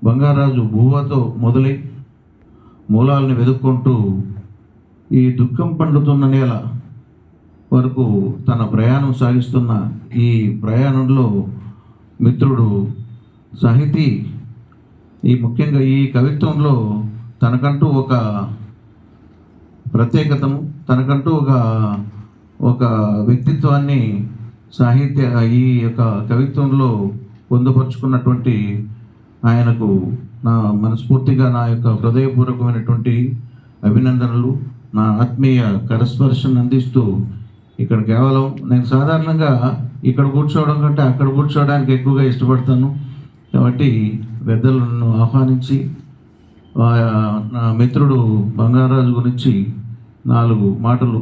బంగారాజు భూవతో మొదలై మూలాలను వెతుక్కుంటూ ఈ దుఃఖం పండుతున్న నేల వరకు తన ప్రయాణం సాగిస్తున్న ఈ ప్రయాణంలో మిత్రుడు సాహితీ ముఖ్యంగా ఈ కవిత్వంలో తనకంటూ ఒక ప్రత్యేకతను, తనకంటూ ఒక వ్యక్తిత్వాన్ని ఈ యొక్క కవిత్వంలో పొందుపరుచుకున్నటువంటి ఆయనకు నా మనస్ఫూర్తిగా నా యొక్క హృదయపూర్వకమైనటువంటి అభినందనలు, నా ఆత్మీయ కరస్పర్శను అందిస్తూ, ఇక్కడ కేవలం నేను సాధారణంగా ఇక్కడ కూర్చోవడం కంటే అక్కడ కూర్చోవడానికి ఎక్కువగా ఇష్టపడతాను. కాబట్టి పెద్దలను ఆహ్వానించి నా మిత్రుడు బంగారాజు గురించి 4 మాటలు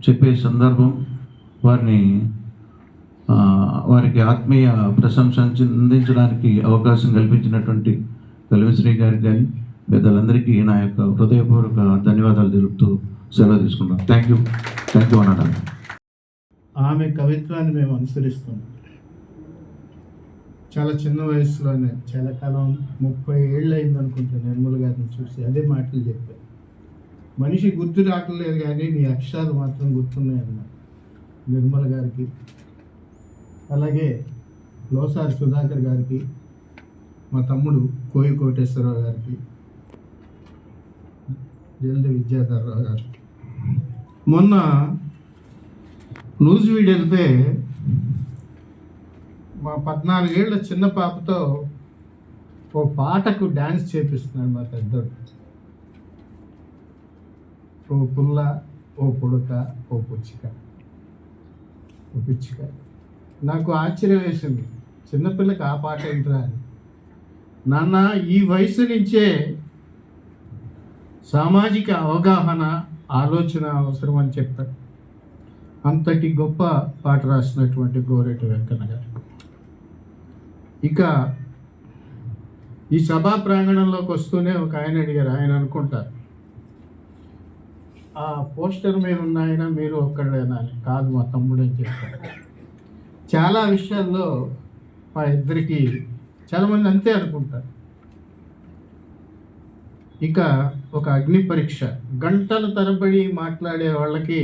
చెప్పే సందర్భం, వారికి ఆత్మీయ ప్రశంస అందించడానికి అవకాశం కల్పించినటువంటి కలిమిశ్రీ గారికి కానీ పెద్దలందరికీ నా యొక్క హృదయపూర్వక ధన్యవాదాలు తెలుపుతూ సెలవు తీసుకున్నాను. థ్యాంక్ యూ అన్నాడు. ఆమె కవిత్వాన్ని మేము అనుసరిస్తున్నాం. చాలా చిన్న వయసులోనే, చాలా కాలం 30 ఏళ్ళు అయింది అనుకుంటా నిర్మల్ గారిని చూసి అదే మాటలు చెప్పారు. మనిషి గుర్తు రావట్లేదు కానీ నీ అక్షరాలు మాత్రం గుర్తున్నాయన్నారు నిర్మల్ గారికి. అలాగే లోసారి సుధాకర్ గారికి, మా తమ్ముడు కోయి కోటేశ్వరరావు గారికి, జల్ది విద్యాధరరావు గారికి. మొన్న నూజివీడు వెళ్తే మా 14 ఏళ్ళ చిన్న పాపతో ఓ పాటకు డ్యాన్స్ చేపిస్తున్నాడు మా పెద్దోడు. ఓ పుల్ల, ఓ పుడక, ఓ పుచ్చిక, ఓ పిచ్చిక. నాకు ఆశ్చర్యం వేసింది, చిన్నపిల్లకి ఆ పాట ఏంట్రా అని. నాన్న, ఈ వయసు నుంచే సామాజిక అవగాహన, ఆలోచన అవసరం అని చెప్పాడు. అంతటి గొప్ప పాట రాసినటువంటి గోరేటి వెంకన్న గారు. ఇక ఈ సభా ప్రాంగణంలోకి వస్తూనే ఒక ఆయన అడిగారు, ఆయన అనుకుంటారు ఆ పోస్టర్ మీద ఉన్న ఆయన మీరు ఒక్కడేనా అని. కాదు, మా తమ్ముడు అని చెప్పారు. చాలా విషయాల్లో మా ఇద్దరికి చాలామంది అంతే అనుకుంటారు. ఇక ఒక అగ్ని పరీక్ష, గంటల తరబడి మాట్లాడే వాళ్ళకి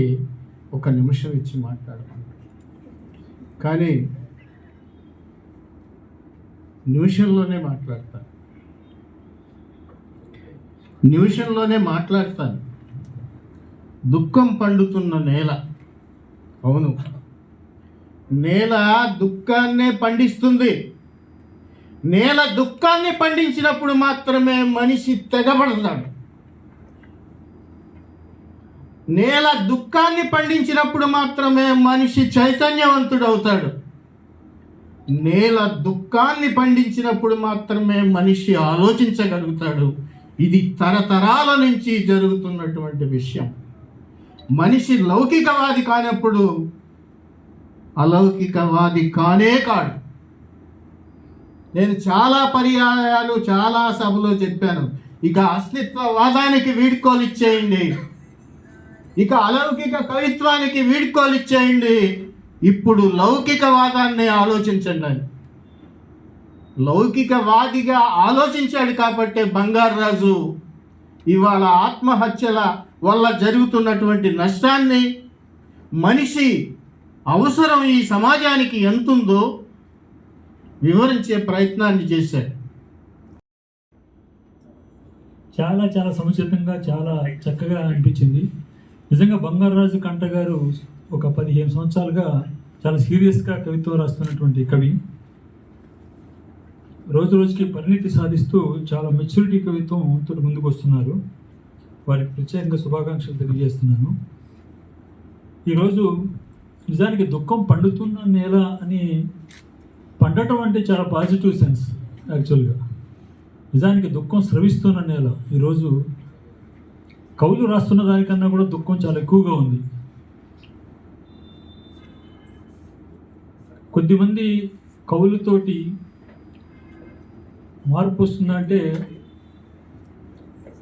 1 నిమిషం ఇచ్చి మాట్లాడమంటారు. కానీ నిమిషంలోనే మాట్లాడతాను. దుఃఖం పండుతున్న నేల. అవును, నేల దుఃఖాన్నే పండిస్తుంది. నేల దుఃఖాన్ని పండించినప్పుడు మాత్రమే మనిషి తెగబడతాడు. నేల దుఃఖాన్ని పండించినప్పుడు మాత్రమే మనిషి చైతన్యవంతుడవుతాడు. నేల దుఃఖాన్ని పండించినప్పుడు మాత్రమే మనిషి ఆలోచించగలుగుతాడు. ఇది తరతరాల నుంచి జరుగుతున్నటువంటి విషయం. మనిషి లౌకికవాది కానప్పుడు అలౌకికవాది కానే కాడు. నేను చాలా పర్యాయాలు చాలా సభలో చెప్పాను, ఇక అస్తిత్వవాదానికి వీడ్కోలు ఇచ్చేయండి. ఇక అలౌకిక కవిత్వానికి వీడ్కోలు ఇచ్చేయండి, ఇప్పుడు లౌకికవాదాన్ని ఆలోచించండి అని. లౌకికవాదిగా ఆలోచించాడు కాబట్టే బంగారాజు ఇవాళ ఆత్మహత్యల వల్ల జరుగుతున్నటువంటి నష్టాన్ని, మనిషి అవసరం ఈ సమాజానికి ఎంతుందో వివరించే ప్రయత్నాన్ని చేశాడు. చాలా చాలా సముచితంగా చాలా చక్కగా అనిపించింది. నిజంగా బంగారాజు కంట గారు ఒక 15 సంవత్సరాలుగా చాలా సీరియస్గా కవిత్వం రాస్తున్నటువంటి కవి. రోజు రోజుకి పరిణితి సాధిస్తూ చాలా మెచ్యూరిటీ కవిత్వంతో ముందుకు వస్తున్నారు. వారికి ప్రత్యేకంగా శుభాకాంక్షలు తెలియజేస్తున్నాను. ఈరోజు నిజానికి దుఃఖం పండుతున్న నేల అని, పండటం అంటే చాలా పాజిటివ్ సెన్స్ యాక్చువల్గా. నిజానికి దుఃఖం స్రవిస్తున్న నేల. ఈరోజు కవులు రాస్తున్న దానికన్నా కూడా దుఃఖం చాలా ఎక్కువగా ఉంది. కొద్దిమంది కవులతోటి మార్పు వస్తుందంటే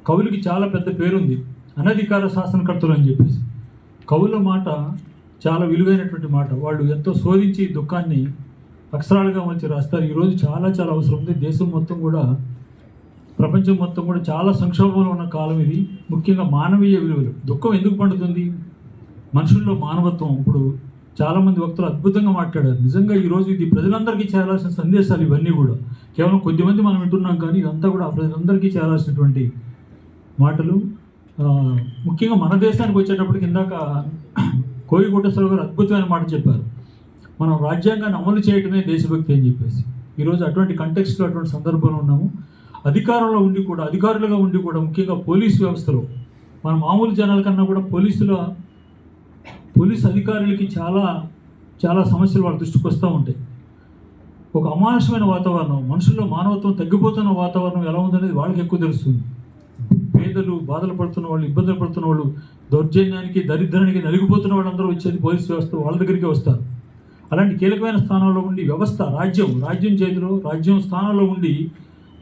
కవులకి చాలా పెద్ద పేరుంది, అనధికార శాసనకర్తలు అని చెప్పేసి. కవుల మాట చాలా విలువైనటువంటి మాట. వాళ్ళు ఎంతో శోధించి దుఃఖాన్ని అక్షరాలుగా మంచి రాస్తారు. ఈరోజు చాలా చాలా అవసరం ఉంది. దేశం మొత్తం కూడా, ప్రపంచం మొత్తం కూడా చాలా సంక్షోభంలో ఉన్న కాలం ఇది. ముఖ్యంగా మానవీయ విలువలు. దుఃఖం ఎందుకు పండుతుంది? మనుషుల్లో మానవత్వం. ఇప్పుడు చాలామంది వక్తలు అద్భుతంగా మాట్లాడారు. నిజంగా ఈరోజు ఇది ప్రజలందరికీ చేరాల్సిన సందేశాలు ఇవన్నీ కూడా. కేవలం కొద్దిమంది మనం వింటున్నాం, కానీ ఇదంతా కూడా ప్రజలందరికీ చేరాల్సినటువంటి మాటలు. ముఖ్యంగా మన దేశానికి వచ్చేటప్పటికి ఇందాక కోయి కోటేశ్వరరావు గారు అద్భుతమైన మాట చెప్పారు. మనం రాజ్యాంగాన్ని అమలు చేయడమే దేశభక్తి అని చెప్పేసి. ఈరోజు అటువంటి కంటెక్స్ట్లో, అటువంటి సందర్భంలో ఉన్నాము. అధికారంలో ఉండి కూడా, అధికారులుగా ఉండి కూడా, ముఖ్యంగా పోలీసు వ్యవస్థలో మన మామూలు జనాల కన్నా కూడా పోలీసు అధికారులకి చాలా చాలా సమస్యలు వాళ్ళ దృష్టికి వస్తూ ఉంటాయి. ఒక అమానుషమైన వాతావరణం, మనుషుల్లో మానవత్వం తగ్గిపోతున్న వాతావరణం ఎలా ఉందనేది వాళ్ళకి ఎక్కువ తెలుస్తుంది. పేదలు, బాధలు పడుతున్న వాళ్ళు, ఇబ్బందులు పడుతున్న వాళ్ళు, దౌర్జన్యానికి, దరిద్రానికి నలిగిపోతున్న వాళ్ళందరూ వచ్చేది పోలీసు వ్యవస్థ, వాళ్ళ దగ్గరికి వస్తారు. అలాంటి కీలకమైన స్థానంలో ఉండి వ్యవస్థ, రాజ్యం చేతిలో, రాజ్యం స్థానంలో ఉండి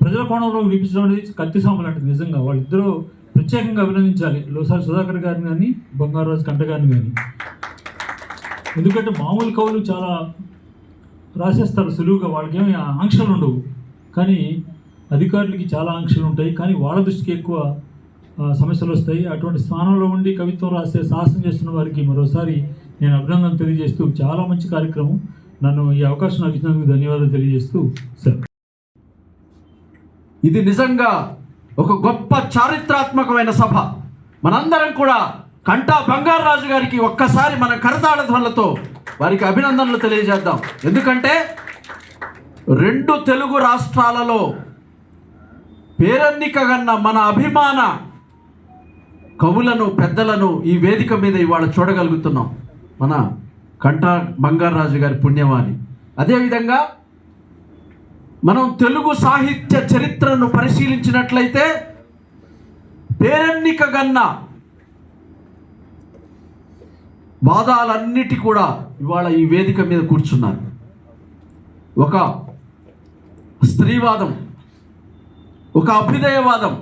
ప్రజల కోణంలో వినిపించడం అనేది కత్తి సాము లాంటిది. నిజంగా వాళ్ళిద్దరూ ప్రత్యేకంగా అభినందించాలి, లోసారి సుధాకర్ గారిని కానీ, బంగారాజు కంట గారిని కానీ. ఎందుకంటే మామూలు కవులు చాలా రాసేస్తారు సులువుగా, వాళ్ళకేమీ ఆంక్షలు ఉండవు. కానీ అధికారులకి చాలా ఆంక్షలు ఉంటాయి, కానీ వాళ్ళ దృష్టికి ఎక్కువ సమస్యలు వస్తాయి. అటువంటి స్థానంలో ఉండి కవిత్వం రాసే సాహసం చేస్తున్న వారికి మరోసారి నేను అభినందనలు తెలియజేస్తూ, చాలా మంచి కార్యక్రమం. నన్ను ఈ అవకాశం నాకు ఇచ్చినందుకు ధన్యవాదాలు తెలియజేస్తూ సార్. ఇది నిజంగా ఒక గొప్ప చారిత్రాత్మకమైన సభ. మనందరం కూడా కంటా బంగారాజు గారికి ఒక్కసారి మన కరతాళ ధ్వనులతో వారికి అభినందనలు తెలియజేద్దాం. ఎందుకంటే 2 తెలుగు రాష్ట్రాలలో పేరెన్నికగన్న మన అభిమాన కవులను, పెద్దలను ఈ వేదిక మీద ఇవాళ చూడగలుగుతున్నాం. మన కంటా బంగారాజు గారి పుణ్యవాణి. అదేవిధంగా మనం తెలుగు సాహిత్య చరిత్రను పరిశీలించినట్లయితే పేరెన్నికగన్న వాదాలన్నిటి కూడా ఇవాళ ఈ వేదిక మీద కూర్చున్నారు. ఒక స్త్రీవాదం, ఒక అభ్యుదయవాదం,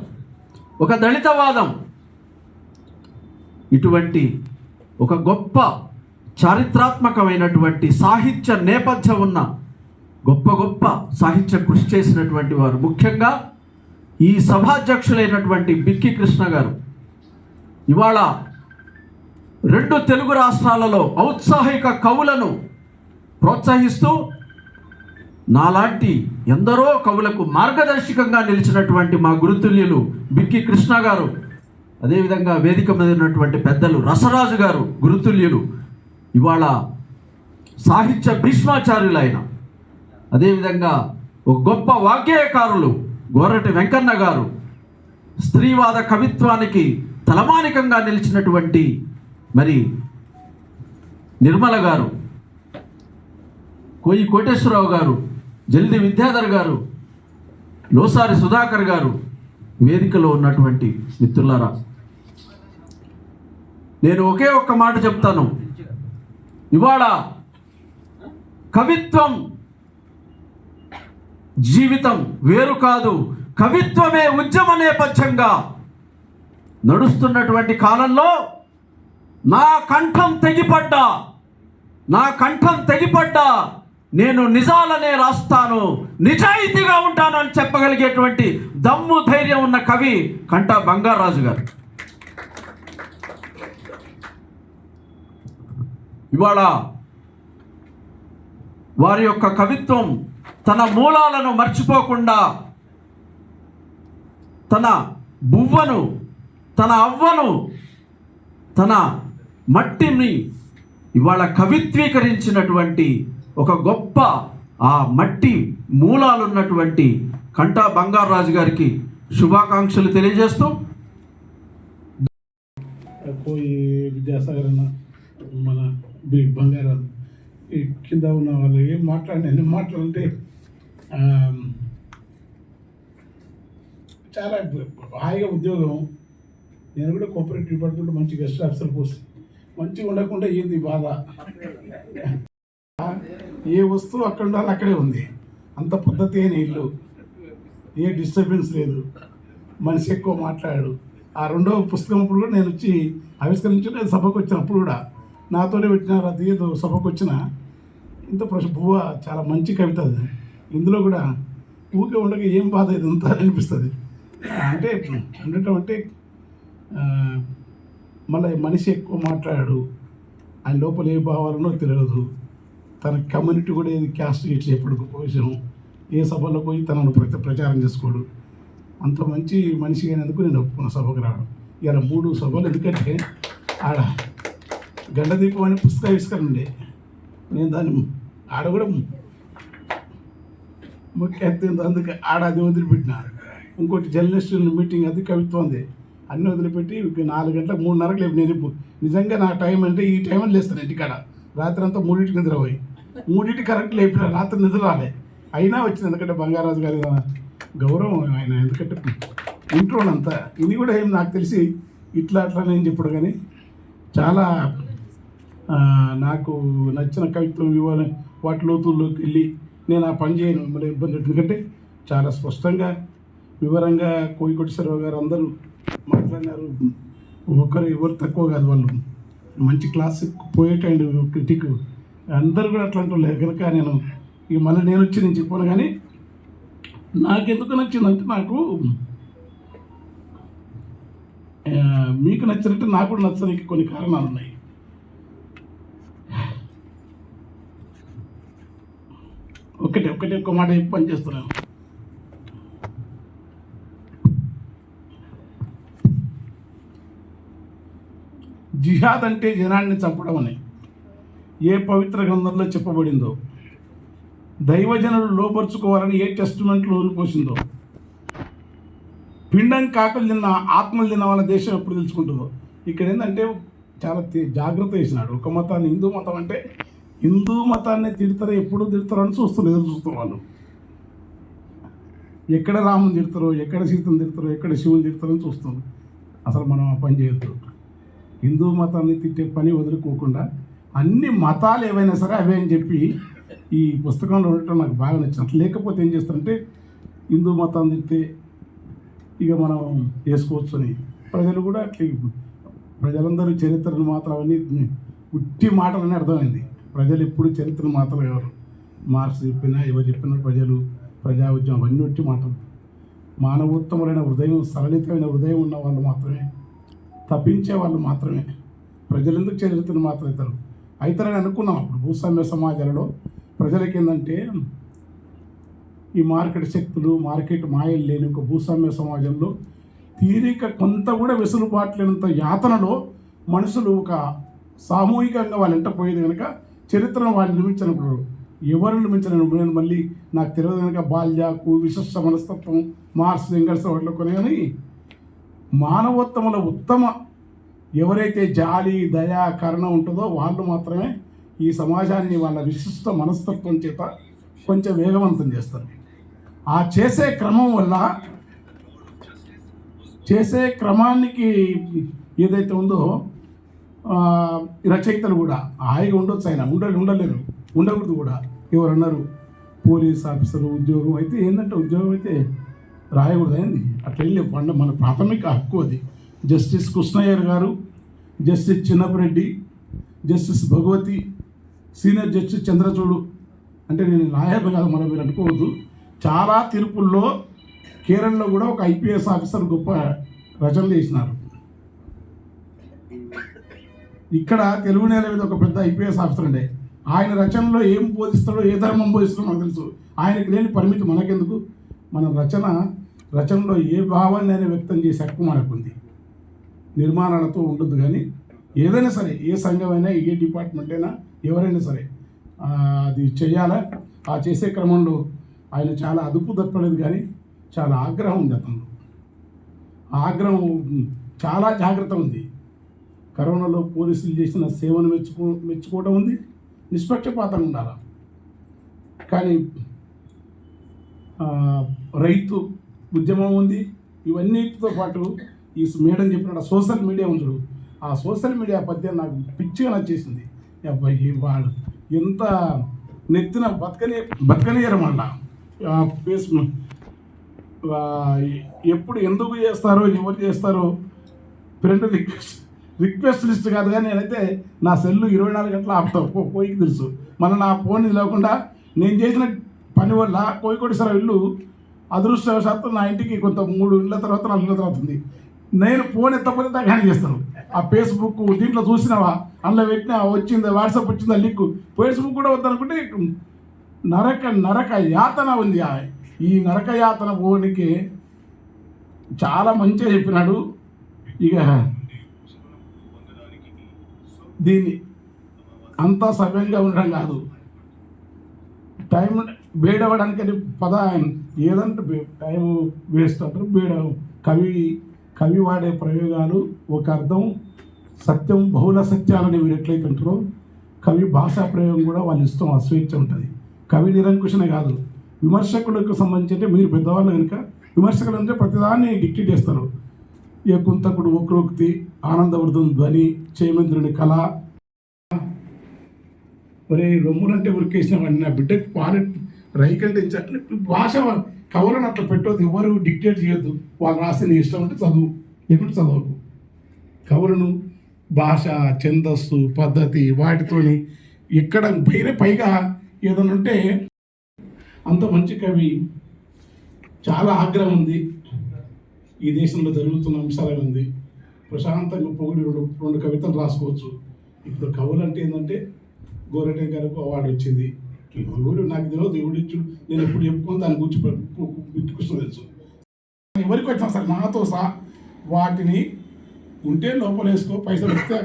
ఒక దళితవాదం, ఇటువంటి ఒక గొప్ప చారిత్రాత్మకమైనటువంటి సాహిత్య నేపథ్యం ఉన్న గొప్ప గొప్ప సాహిత్య కృషి చేసినటువంటి వారు, ముఖ్యంగా ఈ సభాధ్యక్షులైనటువంటి బిక్కి కృష్ణ గారు ఇవాళ 2 తెలుగు రాష్ట్రాలలో ఔత్సాహిక కవులను ప్రోత్సహిస్తూ నాలాంటి ఎందరో కవులకు మార్గదర్శకంగా నిలిచినటువంటి మా గురుతుల్యులు బిక్కి కృష్ణ గారు, అదేవిధంగా వేదిక మీద ఉన్నటువంటి పెద్దలు రసరాజు గారు గురుతుల్యులు, ఇవాళ సాహిత్య భీష్మాచార్యులైన, అదేవిధంగా ఒక గొప్ప వాగ్గేయకారులు గోరటి వెంకన్న గారు, స్త్రీవాద కవిత్వానికి తలమానికంగా నిలిచినటువంటి మరి నిర్మల గారు, కోయి కోటేశ్వరరావు గారు, జల్ది విద్యాధర్ గారు, లోసారి సుధాకర్ గారు, వేదికలో ఉన్నటువంటి మిత్రులారా, నేను ఒకే ఒక్క మాట చెప్తాను. ఇవాళ కవిత్వం జీవితం వేరు కాదు, కవిత్వమే ఉద్యమ నేపథ్యంగా నడుస్తున్నటువంటి కాలంలో నా కంఠం తెగిపడ్డా నేను నిజాలనే రాస్తాను, నిజాయితీగా ఉంటాను అని చెప్పగలిగేటువంటి దమ్ము ధైర్యం ఉన్న కవి కంఠా బంగారాజు గారు. ఇవాళ వారి యొక్క కవిత్వం తన మూలాలను మర్చిపోకుండా తన బువ్వను, తన అవ్వను, తన మట్టిని ఇవాళ కవిత్వీకరించినటువంటి ఒక గొప్ప ఆ మట్టి మూలాలున్నటువంటి కంఠా బంగారాజు గారికి శుభాకాంక్షలు తెలియజేస్తూ, పోయి విద్యాసాగర్ అన్న, మన బంగారాజు, ఈ కింద ఉన్న వాళ్ళు ఏం ఎన్ని మాట్లాడంటే చాలా హాయిగా ఉద్యోగం. నేను కూడా కోఆపరేటివ్ డిపార్ట్మెంట్ మంచి గెస్ట్ ఆఫీసర్ పోస్ట్, మంచిగా ఉండకుండా ఏంది బాధ. ఏ వస్తువు అక్కడ ఉండాలి అక్కడే ఉంది, అంత పద్ధతి అయిన ఇల్లు, ఏ డిస్టర్బెన్స్ లేదు, మనిషి ఎక్కువ మాట్లాడు. ఆ రెండవ పుస్తకం అప్పుడు కూడా నేను వచ్చి ఆవిష్కరించిన సభకు వచ్చినప్పుడు కూడా నాతోనే పెట్టినారు. అది ఏదో సభకు వచ్చిన ఇంత బువ్వ చాలా మంచి కవిత అది. ఇందులో కూడా ఊకే ఉండగా ఏం బాధ ఇదంతా అనిపిస్తుంది. అంటే ఉండటం అంటే మళ్ళీ మనిషి ఎక్కువ మాట్లాడు, ఆయన లోపల ఏ భావాలనో తెలియదు, తన కమ్యూనిటీ కూడా ఏది క్యాస్ట్ ఇట్లా ఎప్పుడు గొప్ప విషయం, ఏ సభలో పోయి తనను ప్రచారం చేసుకోడు. అంత మంచి మనిషి అయినందుకు నేను ఒప్పుకున్న సభకు రావడం. ఇలా 3 సభలు, ఎందుకంటే ఆడ గండదీపం అనే పుస్తక ఆవిష్కరణ ఉండే, నేను దాన్ని ఆడ కూడా ముఖ్య అత్యంత, అందుకే ఆడ అది వదిలిపెట్టిన. ఇంకోటి జర్నలిస్ట్ మీటింగ్, అది కవిత్వం, అది అన్నీ వదిలిపెట్టి 4 గంటలకు 3:30కు లేపు. నేను నిజంగా నా టైం అంటే ఈ టైంలో లేస్తాను ఇంటికాడ. రాత్రి అంతా 3ంటికి నిద్ర పోయి 3ంటికి కరెక్ట్ లేపిన, రాత్రి నిద్ర రాలే, అయినా వచ్చింది. ఎందుకంటే బంగారాజు గారి గౌరవం ఆయన, ఎందుకంటే ఇంట్లోనంతా ఇది కూడా ఏం నాకు తెలిసి ఇట్లా నేను చెప్పడు, కానీ చాలా నాకు నచ్చిన కవిత్వం ఇవ్వాలి. వాటి లోతుల్లోకి వెళ్ళి నేను ఆ పని చేయను, మళ్ళీ ఇబ్బంది. ఎందుకంటే చాలా స్పష్టంగా వివరంగా కోయికొట్టేశ్వరరావు గారు అందరూ మాట్లాడినారు. ఎవరు తక్కువ కాదు, వాళ్ళు మంచి క్లాసిక్ పోయిట్ అండ్ క్రిటిక్ అందరూ కూడా అట్లాంటి లేరు కనుక నేను ఇక మళ్ళీ నేను చెప్పాను. కానీ నాకెందుకు నచ్చిందంటే, నాకు మీకు నచ్చినట్టు నాకు కూడా నచ్చడానికి కొన్ని కారణాలు ఉన్నాయి. ఒక్క మాట చెప్పి పని చేస్తున్నాను. జిహాద్ అంటే జనాన్ని చంపడం అని ఏ పవిత్ర గ్రంథంలో చెప్పబడిందో, దైవజనులు లోపరుచుకోవాలని ఏ టెస్టిమెంట్లో ఊరిపోసిందో, పిండం కాకులు తిన్న ఆత్మలు తిన్న వాళ్ళ దేశం ఎప్పుడు తెలుసుకుంటుందో. ఇక్కడ ఏంటంటే చాలా జాగ్రత్త చేసినాడు. ఒక మతాన్ని, హిందూ మతం అంటే హిందూ మతాన్ని తిడతారో, ఎప్పుడు తిడతారో అని ఎదురు చూస్తారు వాళ్ళు. ఎక్కడ రాముని తిడతారో, ఎక్కడ సీతను తిడతారో, ఎక్కడ శివుని తిడతారో అని చూస్తారు. అసలు మనం ఆ పని చేయొద్దు. హిందూ మతాన్ని తిట్టే పని వదులుకోకుండా అన్ని మతాలు ఏవైనా సరే అవే అని చెప్పి ఈ పుస్తకంలో ఉండటం నాకు బాగా నచ్చింది. లేకపోతే ఏం చేస్తారంటే హిందూ మతాన్ని తిట్టే ఇక మనం వేసుకోవచ్చు అని ప్రజలు కూడా అట్లా, ప్రజలందరూ చరిత్రను మాత్రం అని ఉట్టి మాటలని అర్థమైంది. ప్రజలు ఎప్పుడు చరిత్రను మాత్రం ఎవరు మార్క్స్ చెప్పినా ఎవరు చెప్పినా ప్రజలు, ప్రజా ఉద్యమం అవన్నీ ఉట్టి మాటలు. మానవోత్తములైన హృదయం, సరళితమైన హృదయం ఉన్న వాళ్ళు మాత్రమే, తప్పించే వాళ్ళు మాత్రమే ప్రజలెందుకు చరిత్రను మాత్రం అవుతారని అనుకున్నాం. అప్పుడు భూస్వామ్య సమాజాలలో ప్రజలకి ఏంటంటే ఈ మార్కెట్ శక్తులు, మార్కెట్ మాయలు లేని ఒక భూస్వామ్య సమాజంలో తీరిక కొంత కూడా వెసులుబాటు లేనంత యాతనలో మనుషులు ఒక సామూహికంగా వాళ్ళు ఎంట పోయేది కనుక చరిత్రను వాళ్ళు నిర్మించినప్పుడు ఎవరు నిర్మించలేను. నేను మళ్ళీ నాకు తెలియదు కనుక బాల్యాకు, విశిష్ట మనస్తత్వం, మార్క్స్, ఎంగల్స్ వాటిలో కొని, కానీ మానవోత్తముల ఉత్తమ ఎవరైతే జాలి, దయ, కరుణ ఉంటుందో వాళ్ళు మాత్రమే ఈ సమాజాన్ని వాళ్ళ విశిష్ట మనస్తత్వం చేత కొంచెం వేగవంతం చేస్తారు. ఆ చేసే క్రమం వల్ల, చేసే క్రమానికి ఏదైతే ఉందో రచయితలు కూడా హాయిగా ఉండొచ్చు, ఆయన ఉండలేరు, ఉండకూడదు కూడా. ఎవరన్నారు పోలీస్ ఆఫీసర్ ఉద్యోగం అయితే ఏంటంటే ఉద్యోగం అయితే రాయకూడదు అయింది అట్లా వెళ్ళి మన ప్రాథమిక హక్కు అది. జస్టిస్ కృష్ణయ్యర్ గారు justice Chinnappa Reddy, justice Bhagwati, senior justice Chandrachud. అంటే నేను లాయర్లు కాదు, మనం మీరు అనుకోవద్దు. చాలా తీర్పుల్లో కేరళలో కూడా ఒక ఐపీఎస్ ఆఫీసర్ గొప్ప రచనలు చేసినారు. ఇక్కడ తెలుగు నేల మీద ఒక పెద్ద ఐపీఎస్ ఆఫీసర్ ఉండే, ఆయన రచనలో ఏం బోధిస్తాడో, ఏ ధర్మం బోధిస్తాడో మనకు తెలుసు. ఆయనకి లేని పరిమితి మనకెందుకు? మన రచనలో ఏ భావాన్ని అయినా వ్యక్తం చేసే హక్కు మనకుంది. నిర్మాణాలతో ఉండదు, కానీ ఏదైనా సరే, ఏ సంఘమైనా, ఏ డిపార్ట్మెంట్ అయినా, ఎవరైనా సరే అది చేయాలా. ఆ చేసే క్రమంలో ఆయన చాలా అదుపు తప్పలేదు, కానీ చాలా ఆగ్రహం ఉంది అతను. ఆగ్రహం, చాలా జాగ్రత్త ఉంది. కరోనాలో పోలీసులు చేసిన సేవను మెచ్చుకోవడం ఉంది, నిష్పక్షపాతంగా ఉండాలి. కానీ రైతు ఉద్యమం ఉంది. ఇవన్నిటితో పాటు ఈ మేడం చెప్పినట్టు సోషల్ మీడియా ఉంచడు. ఆ సోషల్ మీడియా పద్యం నాకు పిచ్చిగా నచ్చేసింది. అబ్బాయి వాడు ఎంత నెత్తిన బతకనియరం మళ్ళా ఫేస్ ఎప్పుడు ఎందుకు చేస్తారో, ఎవరు చేస్తారో ఫ్రెండ్ రిక్వెస్ట్ లిస్ట్ కాదు, కానీ నేనైతే నా సెల్లు 24 గంటలు ఆపుతావు పోయికి తెలుసు. మళ్ళీ నా ఫోన్ ఇది లేకుండా నేను చేసిన పని వల్ల కోయికోటేశ్వర ఇల్లు అదృష్టవశాత్తు నా ఇంటికి కొంత 3 ఇళ్ళ తర్వాత 4 ఇళ్ళ తర్వాత ఉంది. నేను ఫోన్ ఎత్తపోతే దాకా హ్యాండ్ చేస్తాను. ఆ ఫేస్బుక్ దీంట్లో చూసినావా, అందులో పెట్టినా వచ్చిందా, వాట్సాప్ వచ్చిందా లింక్. ఫేస్బుక్ కూడా వద్దనుకుంటే నరక యాతన ఉంది. ఈ నరక యాతన పోనీకి చాలా మంచిగా చెప్పినాడు. ఇక దీన్ని అంతా సవ్యంగా ఉండడం కాదు, టైం బేడవడానికని ఏదంటే టైం వేస్ట్ అంటారు. కవి వాడే ప్రయోగాలు ఒక అర్థం, సత్యం బహుళ సత్యాలని మీరు ఎట్లయితే అంటారో, కవి భాషా ప్రయోగం కూడా వాళ్ళ ఇష్టం, అస్వేచ్ఛ ఉంటుంది. కవి నిరంకుశనే కాదు, విమర్శకులకు సంబంధించి మీరు పెద్దవాళ్ళు కనుక విమర్శకులు అంటే ప్రతిదాన్ని డిక్టేట్ చేస్తారు. ఏ కుంతకుడు వక్రోక్తి, ఆనందవర్ధన్ ధ్వని, చేమంద్రుని కళ, ఒరే రొమ్ములంటే ఉరికేసినామని నా బిడ్డకి రైకంటే అట్లా భాష కవులను అట్లా పెట్టొద్దు. ఎవరు డిక్టేట్ చేయొద్దు. వాళ్ళు రాసిన ఇష్టం అంటే చదువు, లేకుంటే చదవకు. కవులను భాష, ఛందస్సు, పద్ధతి వాటితోని ఎక్కడ పైగా ఏదైనా ఉంటే అంత మంచి కవి. చాలా ఆగ్రహం ఉంది. ఈ దేశంలో జరుగుతున్న అంశాలు ఉంది. ప్రశాంతంగా పొగిడి 2 కవితలు రాసుకోవచ్చు. ఇప్పుడు కవులు అంటే ఏంటంటే గోరటే గారికి అవార్డు వచ్చింది. ఎవరు నాకు తెలియదు, ఎవడిచ్చు, నేను ఎప్పుడు చెప్పుకొని దాని గురించి కృష్ణ తెలుసు. ఎవరికి వచ్చినా సరే నాతో సహా వాటిని ఉంటే లోపల వేసుకో, పైసలు ఇస్తే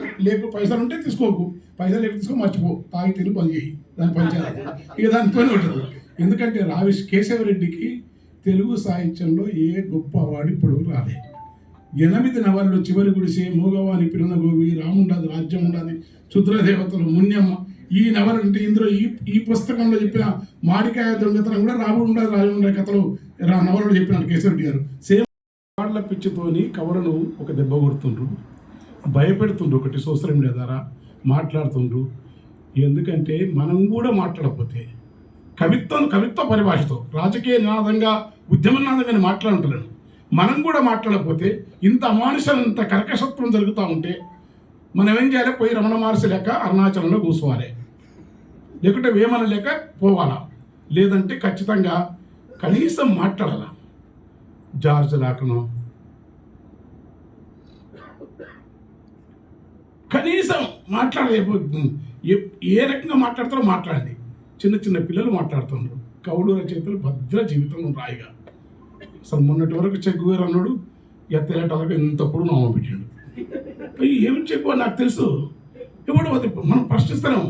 పైసలు ఉంటే తీసుకోకు, పైసలు లేక తీసుకో, మర్చిపో, తాగి తిని పని చేయి, దాని పని చేయాలి. ఇక దానితోనే ఉంటుంది. ఎందుకంటే కేశవరెడ్డికి తెలుగు సాహిత్యంలో ఏ గొప్ప అవార్డు ఇప్పుడు రాలే. 8 నవళ్ళు, చివరి గుడిసే, మోగవాని పిల్లన గోవి, రాముండాది రాజ్యం ఉండాది, క్షుద్రదేవతలు, మున్యమ్మ, ఈ నవలు అంటే ఇందులో ఈ పుస్తకంలో చెప్పిన మాడికాయ దొంగతనం కూడా రాముండాది రాజు ఉండే కథలు నవలలో చెప్పినాడు కేశవరెడ్డి గారు. సేమ్ వాళ్ళ పిచ్చితోని కవులను ఒక దెబ్బ కొడుతుండ్రు, భయపెడుతుండ్రు. ఒకటి సోషల్ మీడియా ద్వారా మాట్లాడుతుండ్రు. ఎందుకంటే మనం కూడా మాట్లాడకపోతే కవిత్వ పరిభాషతో రాజకీయ నినాదంగా, ఉద్యమ నినాదంగా మాట్లాడుతున్నాను. మనం కూడా మాట్లాడకపోతే ఇంత అమానుషం, ఇంత కర్కశత్వం జరుగుతూ ఉంటే మనం ఏం చేయాలి? పోయి రమణ మహర్షి లేక అరుణాచలంలో కూర్చోవాలి, లేకుంటే వేమన లేక పోవాలా, లేదంటే ఖచ్చితంగా కనీసం మాట్లాడాల. జార్జ్ లాకనో కనీసం మాట్లాడలేకపోతుంది. ఏ రకంగా మాట్లాడతారో మాట్లాడండి. చిన్న పిల్లలు మాట్లాడుతున్నారు. కవులు రచయితలు భద్ర జీవితంలో రాయిగా. అసలు మొన్నటి వరకు చెక్కువేరు అన్నాడు, ఎత్తేట వరకు ఎంతప్పుడు నోమ పెట్టాడు. ఏమి చెక్కు నాకు తెలుసు, ఎవడు మనం ప్రశ్నిస్తున్నాం.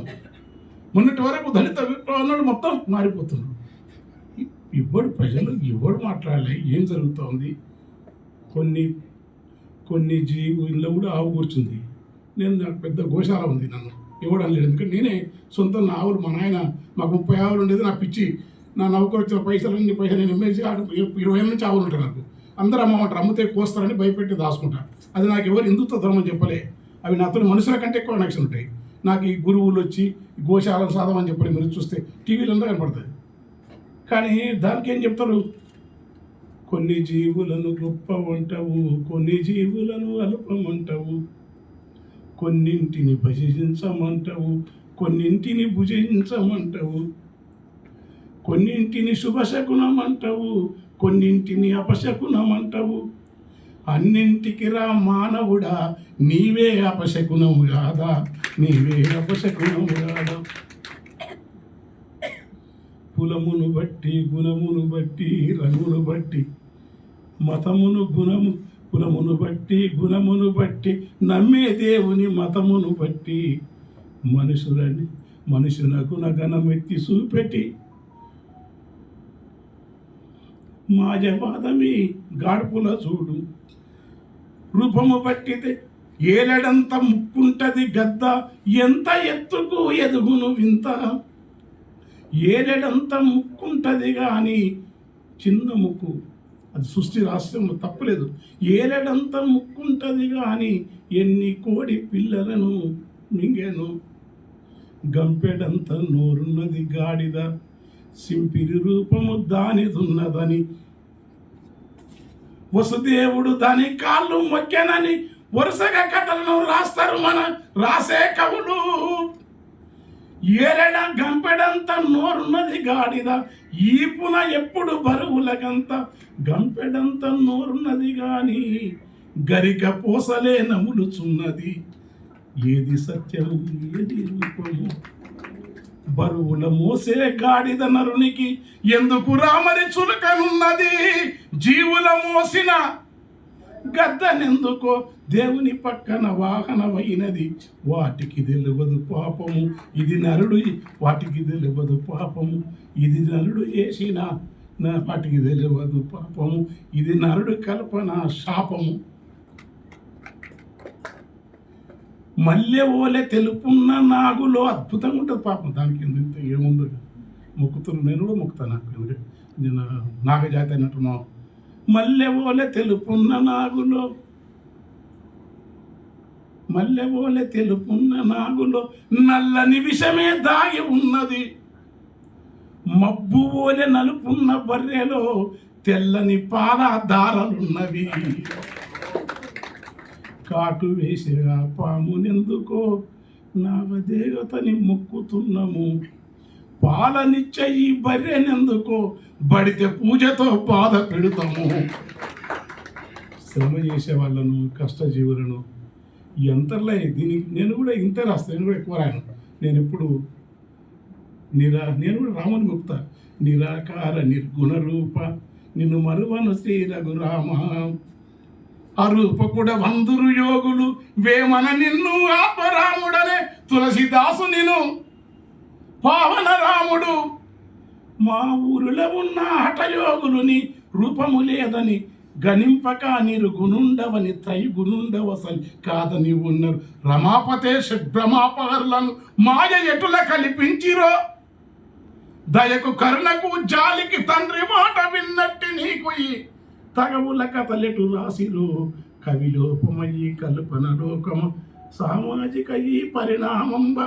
మొన్నటి వరకు దళిత విప్లవం అన్నాడు, మొత్తం మారిపోతున్నాడు. ఇప్పుడు ప్రజలు ఎవడు మాట్లాడలే, ఏం జరుగుతోంది. కొన్ని జీవుల్లో కూడా ఆవు కూర్చుంది. నాకు పెద్ద గోశాల ఉంది, నన్ను ఎవడు అనలేదు. ఎందుకంటే నేనే సొంతం నా ఆవులు, మా నాయన మాకు 30 ఆవులు ఉండేది. నా పిచ్చి నా నౌకరు వచ్చిన పైసలు నేను ఎమ్మెల్సీ 20 నుంచి ఆవులు ఉంటాయి. నాకు అందరూ అమ్మమంటారు, అమ్మితే కోస్తారని భయపెట్టి దాచుకుంటా. అది నాకు ఎవరు హిందుత్వ ధర్మం చెప్పలే. అవి నాతో మనుషుల కంటే ఎక్కువ కనెక్షన్ ఉంటాయి. నాకు ఈ గురువులు వచ్చి గోశాలను సాధమని చెప్పని మీరు చూస్తే టీవీలో అంతా కనపడుతుంది. కానీ దానికి ఏం చెప్తారు? కొన్ని జీవులను గొప్ప అంటావు, కొన్ని జీవులను అల్పమంటావు, కొన్నింటిని భజించమంటావు, కొన్నింటిని భుజించమంటావు, కొన్నింటిని శుభశకునమంటావు, కొన్నింటిని అపశకునమంటావు. అన్నింటికి రా మానవుడా, నీవే అపశకునము కాదా, నీవే అపశకునము కాదా. కులమును బట్టి, గుణమును బట్టి, రంగును బట్టి, మతమును గుణము, కులమును బట్టి, గుణమును బట్టి, నమ్మే దేవుని మతమును బట్టి, మనుషునకు నగనమెత్తి చూపెట్టి, మాజవాదమి గాడుపుల చూడు, రూపము బట్టితే ఏలడంత ముక్కుంటది గద్ద, ఎంత ఎత్తుకు ఎదుగును వింత. ఏలడంత ముక్కుంటది కానీ చిన్న ముక్కు, అది సృష్టి రహస్యం తప్పులేదు. ఏలడంత ముక్కుంటది కానీ ఎన్ని కోడి పిల్లలను మింగెను. గంపెడంత నోరున్నది గాడిద, సింపిరి రూపము దానిదున్నదని, వసుదేవుడు దాని కాళ్ళు మొక్కెనని వరుసగా కథలను రాస్తారు మన రాసే కవులు. ఏరడ గంపెడంత నోరున్నది గాడిద, ఈపున ఎప్పుడు బరువులకంత. గంపెడంత నోరున్నది గాని గరిక పోసలే నములుచున్నది. ఏది సత్యము ఏది రూపము, బరువుల మోసే గాడిద నరునికి ఎందుకు రామని చులకనున్నది. జీవుల మోసిన గద్దనెందుకో దేవుని పక్కన వాహనమైనది. వాటికి తెలియదు పాపము ఇది నరుడు, వాటికి తెలియదు పాపము ఇది నరుడు చేసిన, వాటికి తెలియదు పాపము ఇది నరుడు కల్పన శాపము. మల్లె ఓలే తెలుపున్న నాగులో అద్భుతంగా ఉంటుంది పాపం. దానికి ఇంత ఏముందో మొక్కుతున్నా, నేను కూడా మొక్కుతాను. నాకు ఎందుకంటే నేను నాగజాతి అన్నట్టు. మల్లె ఓలే తెలుపున్న నాగులో, మల్లె ఓలే తెలుపున్న నాగులో నల్లని విషమే దాగి ఉన్నది. మబ్బు ఓలే నలుపున్న బర్రెలో తెల్లని పాలధారలున్నవి. కాటు వేసేగా పామునెందుకో నాగదేవతని మొక్కుతున్నాము. పాలనిచ్చ ఈ బర్రెనెందుకో బడితే పూజతో బాధ పెడతాము. శ్రమ చేసే వాళ్ళను, కష్టజీవులను ఎంతలే దీనికి నేను కూడా ఇంతే రాస్తాను. నేను కూడా ఎక్కువ రాయను. నేను ఎప్పుడు నేను కూడా రాముని మొక్కుతా. నిరాకార నిర్గుణ రూప నిన్ను మరువను శ్రీ రఘురామ. అరూప కూడా వందురు యోగులు వేమన నిన్ను ఆపరాముడనే తులసిదాసు నిను పావన రాముడు. మా ఊరిలో ఉన్న హఠయోగులుని రూపము లేదని గణింపక నిరుగునుండవని త్రైగునుండవసలు కాదని ఉన్నారు. రమాపతే షడ్భ్రమాపహరులను మాయ ఎటుల కల్పించిరో. దయకు కరుణకు జాలికి తండ్రి మాట విన్నట్టి నీకు ఈ తగవుల కథలెటు రాసిరు. కవిలోపమయ్యి కల్పన లోకము సామాజిక ఈ పరిణామంబ.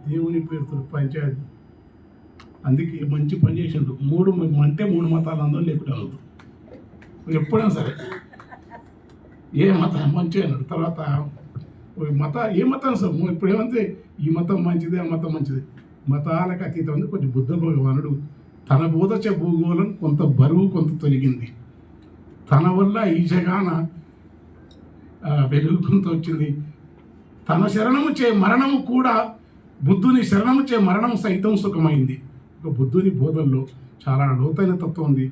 దేవుని పేరుతో పంచాయతీ. అందుకే మంచి పని చేసిండు. మూడు మతాలు అందరూ లేకుండా ఎప్పుడైనా సరే ఏ మతం మంచి అన్నాడు. తర్వాత ఏ మతం సార్ ఇప్పుడు ఏమంటే ఈ మతం మంచిది ఆ మతం మంచిది. మతాలకు అతీతం ఉంది. కొంచెం బుద్ధ భగవానుడు తన బోధచ భూగోళం కొంత బరువు కొంత తొలగింది. తన వల్ల ఈ జగాన వెలుగు కొంత వచ్చింది. తన శరణము చే మరణము కూడా, బుద్ధుని శరణము చే మరణం సైతం సుఖమైంది. ఒక బుద్ధుని బోధనలో చాలా లోతైన తత్వం ఉంది.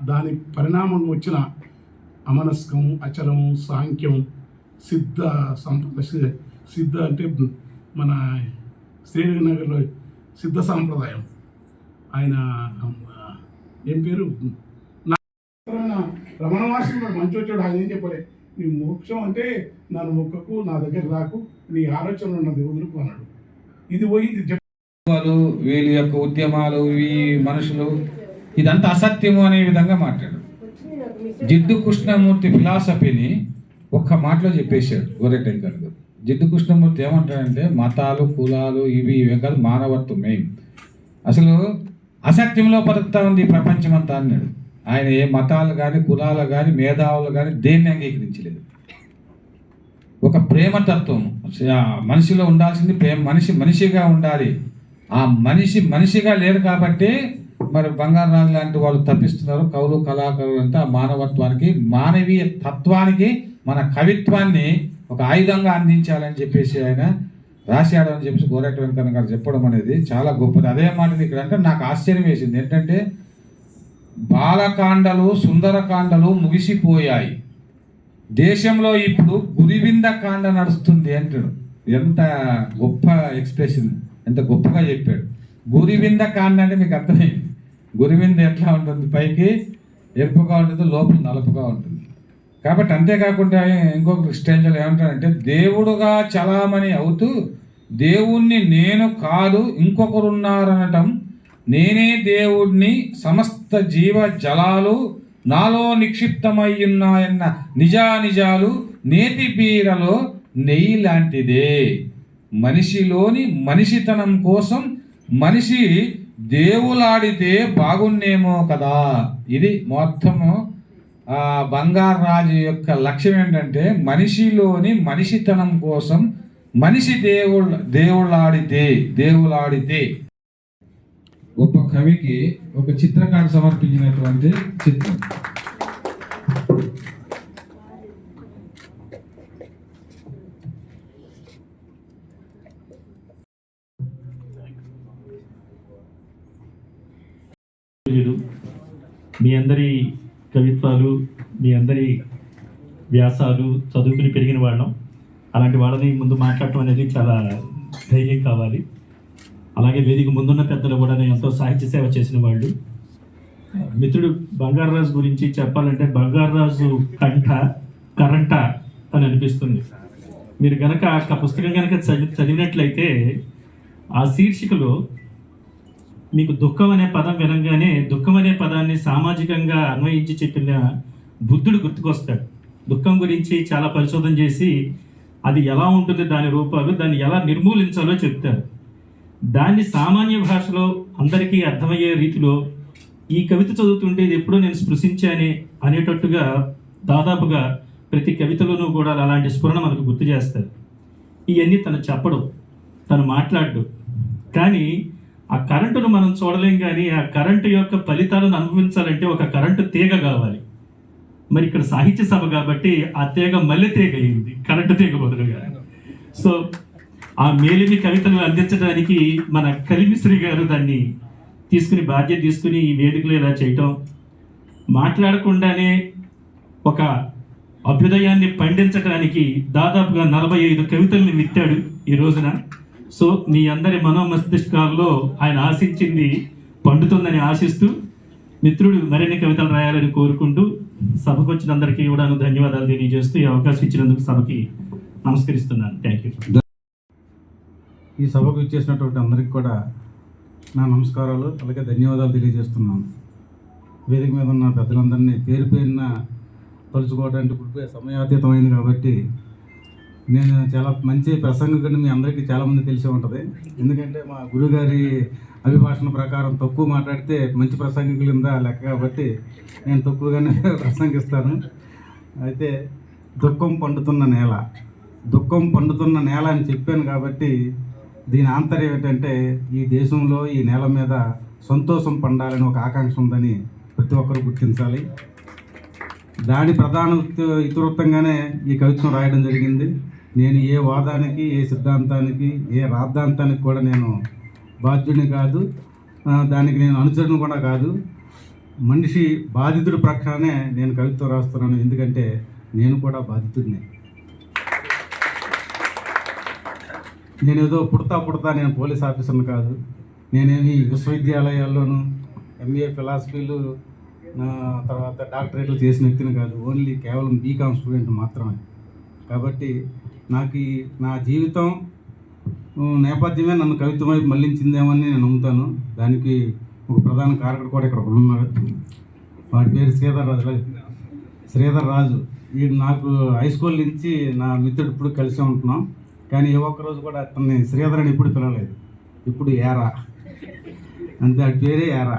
దాని పరిణామం వచ్చిన అమనస్కం, అచలము, సాంఖ్యం, సిద్ధ సంప్రదాయ. సిద్ధ అంటే మన శ్రీనగర్లో సిద్ధ సాంప్రదాయం. ఆయన ఏం పేరు రమణ మహర్షి మంచి వచ్చాడు. ఆయన ఏం చెప్పలే, నీ మోక్షం అంటే నన్ను మొక్కకు, నా దగ్గర రాకు, నీ ఆలోచనలు ఉన్నది వదులుకు అన్నాడు. ఇది పోయింది. వీళ్ళ యొక్క ఉద్యమాలు, ఈ మనుషులు ఇదంతా అసత్యము అనే విధంగా మాట్లాడు. జిడ్డు కృష్ణమూర్తి ఫిలాసఫీని ఒక్క మాటలో చెప్పేశాడు గోరెటెంకర్ గారు. జిడ్డు కృష్ణమూర్తి ఏమంటాడంటే మతాలు, కులాలు ఇవి కాదు, మానవత్వం మెయిన్. అసలు అసత్యంలో బతుకుతా ఉంది ప్రపంచం అంతా అన్నాడు. ఆయన ఏ మతాలు కానీ, కులాలు కానీ, మేధావులు కానీ దేన్ని అంగీకరించలేదు. ఒక ప్రేమతత్వం. మనిషిలో ఉండాల్సింది ప్రేమ. మనిషిగా ఉండాలి. ఆ మనిషిగా లేరు కాబట్టి మరి బంగారు రాజు లాంటి వాళ్ళు తప్పిస్తున్నారు. కవులు కళాకారులు అంతా మానవత్వానికి, మానవీయ తత్వానికి, మన కవిత్వాన్ని ఒక ఆయుధంగా అందించాలని చెప్పేసి ఆయన రాశాడు అని చెప్పేసి గోరటి వెంకన్న గారు చెప్పడం అనేది చాలా గొప్పది. అదే మాటని ఇక్కడ అంటే నాకు ఆశ్చర్యం వేసింది ఏంటంటే, బాలకాండలు సుందరకాండలు ముగిసిపోయాయి, దేశంలో ఇప్పుడు గురివింద కాండ నడుస్తుంది అంటాడు. ఎంత గొప్ప ఎక్స్ప్రెషన్, ఎంత గొప్పగా చెప్పాడు. గురివింద కాండ అంటే మీకు అర్థమైంది. గురివింద ఎట్లా ఉంటుంది, పైకి ఎరుపుగా ఉంటుంది, లోపల నలుపుగా ఉంటుంది. కాబట్టి అంతేకాకుండా ఇంకొక స్టేజ్లో ఏమంటాడంటే, దేవుడుగా చలామణి అవుతూ దేవుణ్ణి నేను కాదు ఇంకొకరున్నారనటం, నేనే దేవుడిని, సమస్త జీవ జలాలు నాలో నిక్షిప్తమయ్యున్నాయన్న నిజానిజాలు నేతి బీరలో నెయ్యి లాంటిదే. మనిషిలోని మనిషితనం కోసం మనిషి దేవులాడితే బాగున్నేమో కదా. ఇది మొత్తము బంగారు రాజు యొక్క లక్ష్యం ఏంటంటే, మనిషిలోని మనిషితనం కోసం మనిషి దేవులాడితే. గొప్ప కవికి ఒక చిత్రకారుడు సమర్పించినటువంటి చిత్రం. మీ అందరి కవిత్వాలు, మీ అందరి వ్యాసాలు చదువుకుని పెరిగిన వాళ్ళం. అలాంటి వాళ్ళని ముందు మాట్లాడటం అనేది చాలా ధైర్యం కావాలి. అలాగే వేదిక ముందున్న పెద్దలు కూడా ఎంతో సాహిత్య సేవ చేసిన వాళ్ళు. మిత్రుడు బంగారరాజు గురించి చెప్పాలంటే, బంగారరాజు కంఠ కరంట అని అనిపిస్తుంది. మీరు గనక ఆ పుస్తకం కనుక చదివినట్లయితే ఆ శీర్షికలో మీకు దుఃఖం అనే పదం వినంగానే దుఃఖం అనే పదాన్ని సామాజికంగా అన్వయించి చెప్పిన బుద్ధుడు గుర్తుకొస్తాడు. దుఃఖం గురించి చాలా పరిశోధన చేసి అది ఎలా ఉంటుంది, దాని రూపాలు, దాన్ని ఎలా నిర్మూలించాలో చెప్తారు. దాన్ని సామాన్య భాషలో అందరికీ అర్థమయ్యే రీతిలో ఈ కవిత చదువుతుంటే ఇది ఎప్పుడో నేను స్పృశించానే అనేటట్టుగా దాదాపుగా ప్రతి కవితలోనూ కూడా అలాంటి స్ఫురణ మనకు గుర్తు చేస్తారు. ఇవన్నీ తను చెప్పడం, తను మాట్లాడడం. కానీ ఆ కరెంటును మనం చూడలేం. కానీ ఆ కరెంటు యొక్క ఫలితాలను అనుభవించాలంటే ఒక కరెంటు తీగ కావాలి. మరి ఇక్కడ సాహిత్య సభ కాబట్టి ఆ తీగ మల్లె తీగ అయింది, కరెంటు తీగ బదులుగా. సో ఆ మేలిమి కవితలు అందించడానికి మన కలిమిశ్రీ గారు దాన్ని తీసుకుని బాధ్యత తీసుకుని ఈ వేదికలు ఇలా చేయటం, మాట్లాడకుండానే ఒక అభ్యుదయాన్ని పండించడానికి దాదాపుగా 45 కవితల్ని విత్తాడు ఈ రోజున. సో మీ అందరి మనోమస్తిష్కాల్లో ఆయన ఆశించింది పండుతుందని ఆశిస్తూ, మిత్రుడు మరిన్ని కవితలు రాయాలని కోరుకుంటూ, సభకు వచ్చిన అందరికీ కూడా ధన్యవాదాలు తెలియజేస్తూ ఈ అవకాశం ఇచ్చినందుకు సభకి నమస్కరిస్తున్నాను. Thank you. ఈ సభకు ఇచ్చేసినటువంటి అందరికీ కూడా నా నమస్కారాలు, అలాగే ధన్యవాదాలు తెలియజేస్తున్నాను. వేదిక మీద ఉన్న పెద్దలందరినీ పేరు పేరున తలుచుకోవడానికి ఇప్పుడు సమయాతీతమైంది కాబట్టి నేను చాలా మంచి ప్రసంగికుడిని మీ అందరికీ చాలామంది తెలిసి ఉంటుంది. ఎందుకంటే మా గురుగారి అభిభాషణ ప్రకారం తక్కువ మాట్లాడితే మంచి ప్రసంగికులు ఉందా లెక్క కాబట్టి నేను తక్కువగానే ప్రసంగిస్తాను. అయితే దుఃఖం పండుతున్న నేల అని చెప్పాను కాబట్టి దీని ఆంతర్యం ఏంటంటే, ఈ దేశంలో ఈ నేల మీద సంతోషం పండాలని ఒక ఆకాంక్ష ఉందని ప్రతి ఒక్కరు గుర్తించాలి. దాని ప్రధాన ఇతివృత్తంగానే ఈ కవిత్వం రాయడం జరిగింది. నేను ఏ వాదానికి, ఏ సిద్ధాంతానికి, ఏ రాద్ధాంతానికి కూడా నేను బాధ్యుడిని కాదు, దానికి నేను అనుచరుని కూడా కాదు. మనిషి బాధితుడి ప్రకారమే నేను కవిత్వం రాస్తున్నాను. ఎందుకంటే నేను కూడా బాధితుడిని. నేను ఏదో పుడతా నేను పోలీస్ ఆఫీసర్ని కాదు. నేనేమి విశ్వవిద్యాలయాల్లోనూ ఎంఏ ఫిలాసఫీలు తర్వాత డాక్టరేట్లు చేసిన వ్యక్తిని కాదు. ఓన్లీ కేవలం బీకామ్ స్టూడెంట్ మాత్రమే. కాబట్టి నాకు నా జీవితం నేపథ్యమే నన్ను కవిత్వం వైపు మళ్లించిందేమని నేను నమ్ముతాను. దానికి ఒక ప్రధాన కారకుడు కూడా ఇక్కడ ఉన్నాడు. వాడి పేరు శ్రీధర్ రాజు. ఈ నాకు హై స్కూల్ నుంచి నా మిత్రుడు ఇప్పుడు కలిసే ఉంటున్నాం. కానీ ఏ ఒక్కరోజు కూడా అతన్ని శ్రీధర్ అని ఇప్పుడు పిలవలేదు. ఇప్పుడు ఏరా అంతే, వాడి పేరే ఏరా.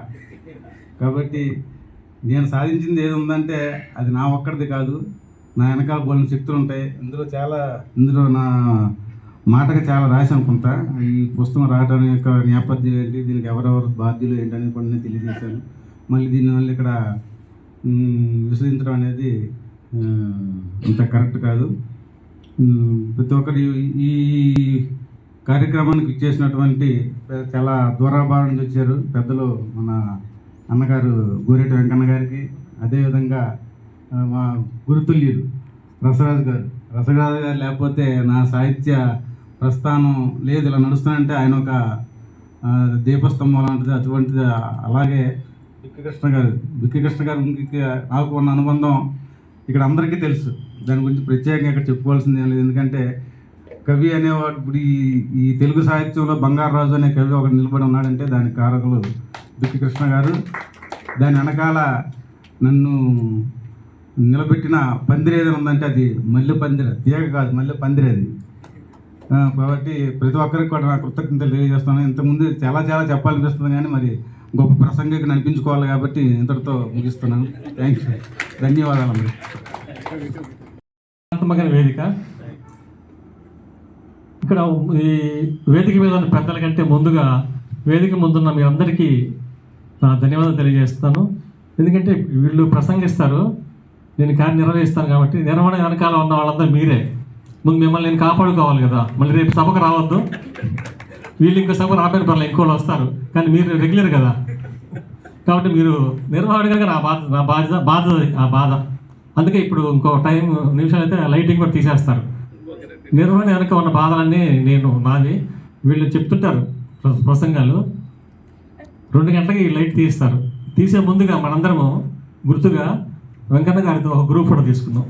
కాబట్టి నేను సాధించింది ఏది ఉందంటే అది నా ఒక్కడిది కాదు, నా వెనకాల బోలిన శక్తులు ఉంటాయి. ఇందులో నా మాటగా చాలా రాసి అనుకుంటా. ఈ పుస్తకం రావడానికి యొక్క నేపథ్యం ఏంటి, దీనికి ఎవరెవరు బాధ్యులు ఏంటనేది కూడా నేను తెలియజేశాను. మళ్ళీ దీనివల్ల ఇక్కడ విశ్వసించడం అనేది అంత కరెక్ట్ కాదు. ప్రతి ఒక్కరు ఈ కార్యక్రమానికి ఇచ్చేసినటువంటి చాలా దూరాభావం నుంచి వచ్చారు పెద్దలు, మన అన్నగారు గోరేటి వెంకన్న గారికి, అదేవిధంగా మా గురుతుల్యులు రసరాజు గారు లేకపోతే నా సాహిత్య ప్రస్థానం లేదు, ఇలా నడుస్తానంటే ఆయన ఒక దీపస్తంభం లాంటిది. అటువంటిది అలాగే బిక్కి కృష్ణ గారు నాకు ఉన్న అనుబంధం ఇక్కడ అందరికీ తెలుసు. దాని గురించి ప్రత్యేకంగా ఇక్కడ చెప్పుకోవాల్సింది ఏం లేదు. ఎందుకంటే కవి అనేవాడు ఇప్పుడు ఈ తెలుగు సాహిత్యంలో బంగారాజు అనే కవి ఒకటి నిలబడి ఉన్నాడంటే దానికి కారకులు బిక్కి కృష్ణ గారు. దాని వెనకాల నన్ను నిలబెట్టిన పందిరి ఏదైనా ఉందంటే అది మల్లె పందిరి, తీగ కాదు మల్లె పందిరి అది. కాబట్టి ప్రతి ఒక్కరికి కూడా నా కృతజ్ఞతలు తెలియజేస్తాను. ఇంతకుముందు చాలా చెప్పాలనిపిస్తుంది కానీ మరి గొప్ప ప్రసంగికి అనిపించుకోవాలి కాబట్టి ఇంతటితో ముగిస్తున్నాను. థ్యాంక్స్, ధన్యవాదాలు. వేదిక ఇక్కడ ఈ వేదిక మీద ఉన్న పెద్దల కంటే ముందుగా వేదిక ముందున్న మీ అందరికీ నా ధన్యవాదాలు తెలియజేస్తాను. ఎందుకంటే వీళ్ళు ప్రసంగిస్తారు, నేను నిర్వహిస్తాను కాబట్టి నిర్వహణ వెనకాల ఉన్న వాళ్ళంతా మీరే. ముందు మిమ్మల్ని నేను కాపాడుకోవాలి కదా, మళ్ళీ రేపు సభకు రావద్దు. వీళ్ళు ఇంకో సభ రాబోయే పర్లేదు, ఇంకోళ్ళు వస్తారు, కానీ మీరు రెగ్యులర్ కదా. కాబట్టి మీరు నిర్వహణగా నా బాధ. అందుకే ఇప్పుడు ఇంకో నిమిషాలు అయితే లైటింగ్ కూడా తీసేస్తారు. నిర్వహణ వెనక ఉన్న బాధలన్నీ నాది. వీళ్ళు చెప్తుంటారు ప్రసంగాలు, 2 గంటలకి లైట్ తీస్తారు. తీసే ముందుగా మనందరము గుర్తుగా వెంకన్న గారితో ఒక గ్రూప్ ఫోటో తీసుకుందాం.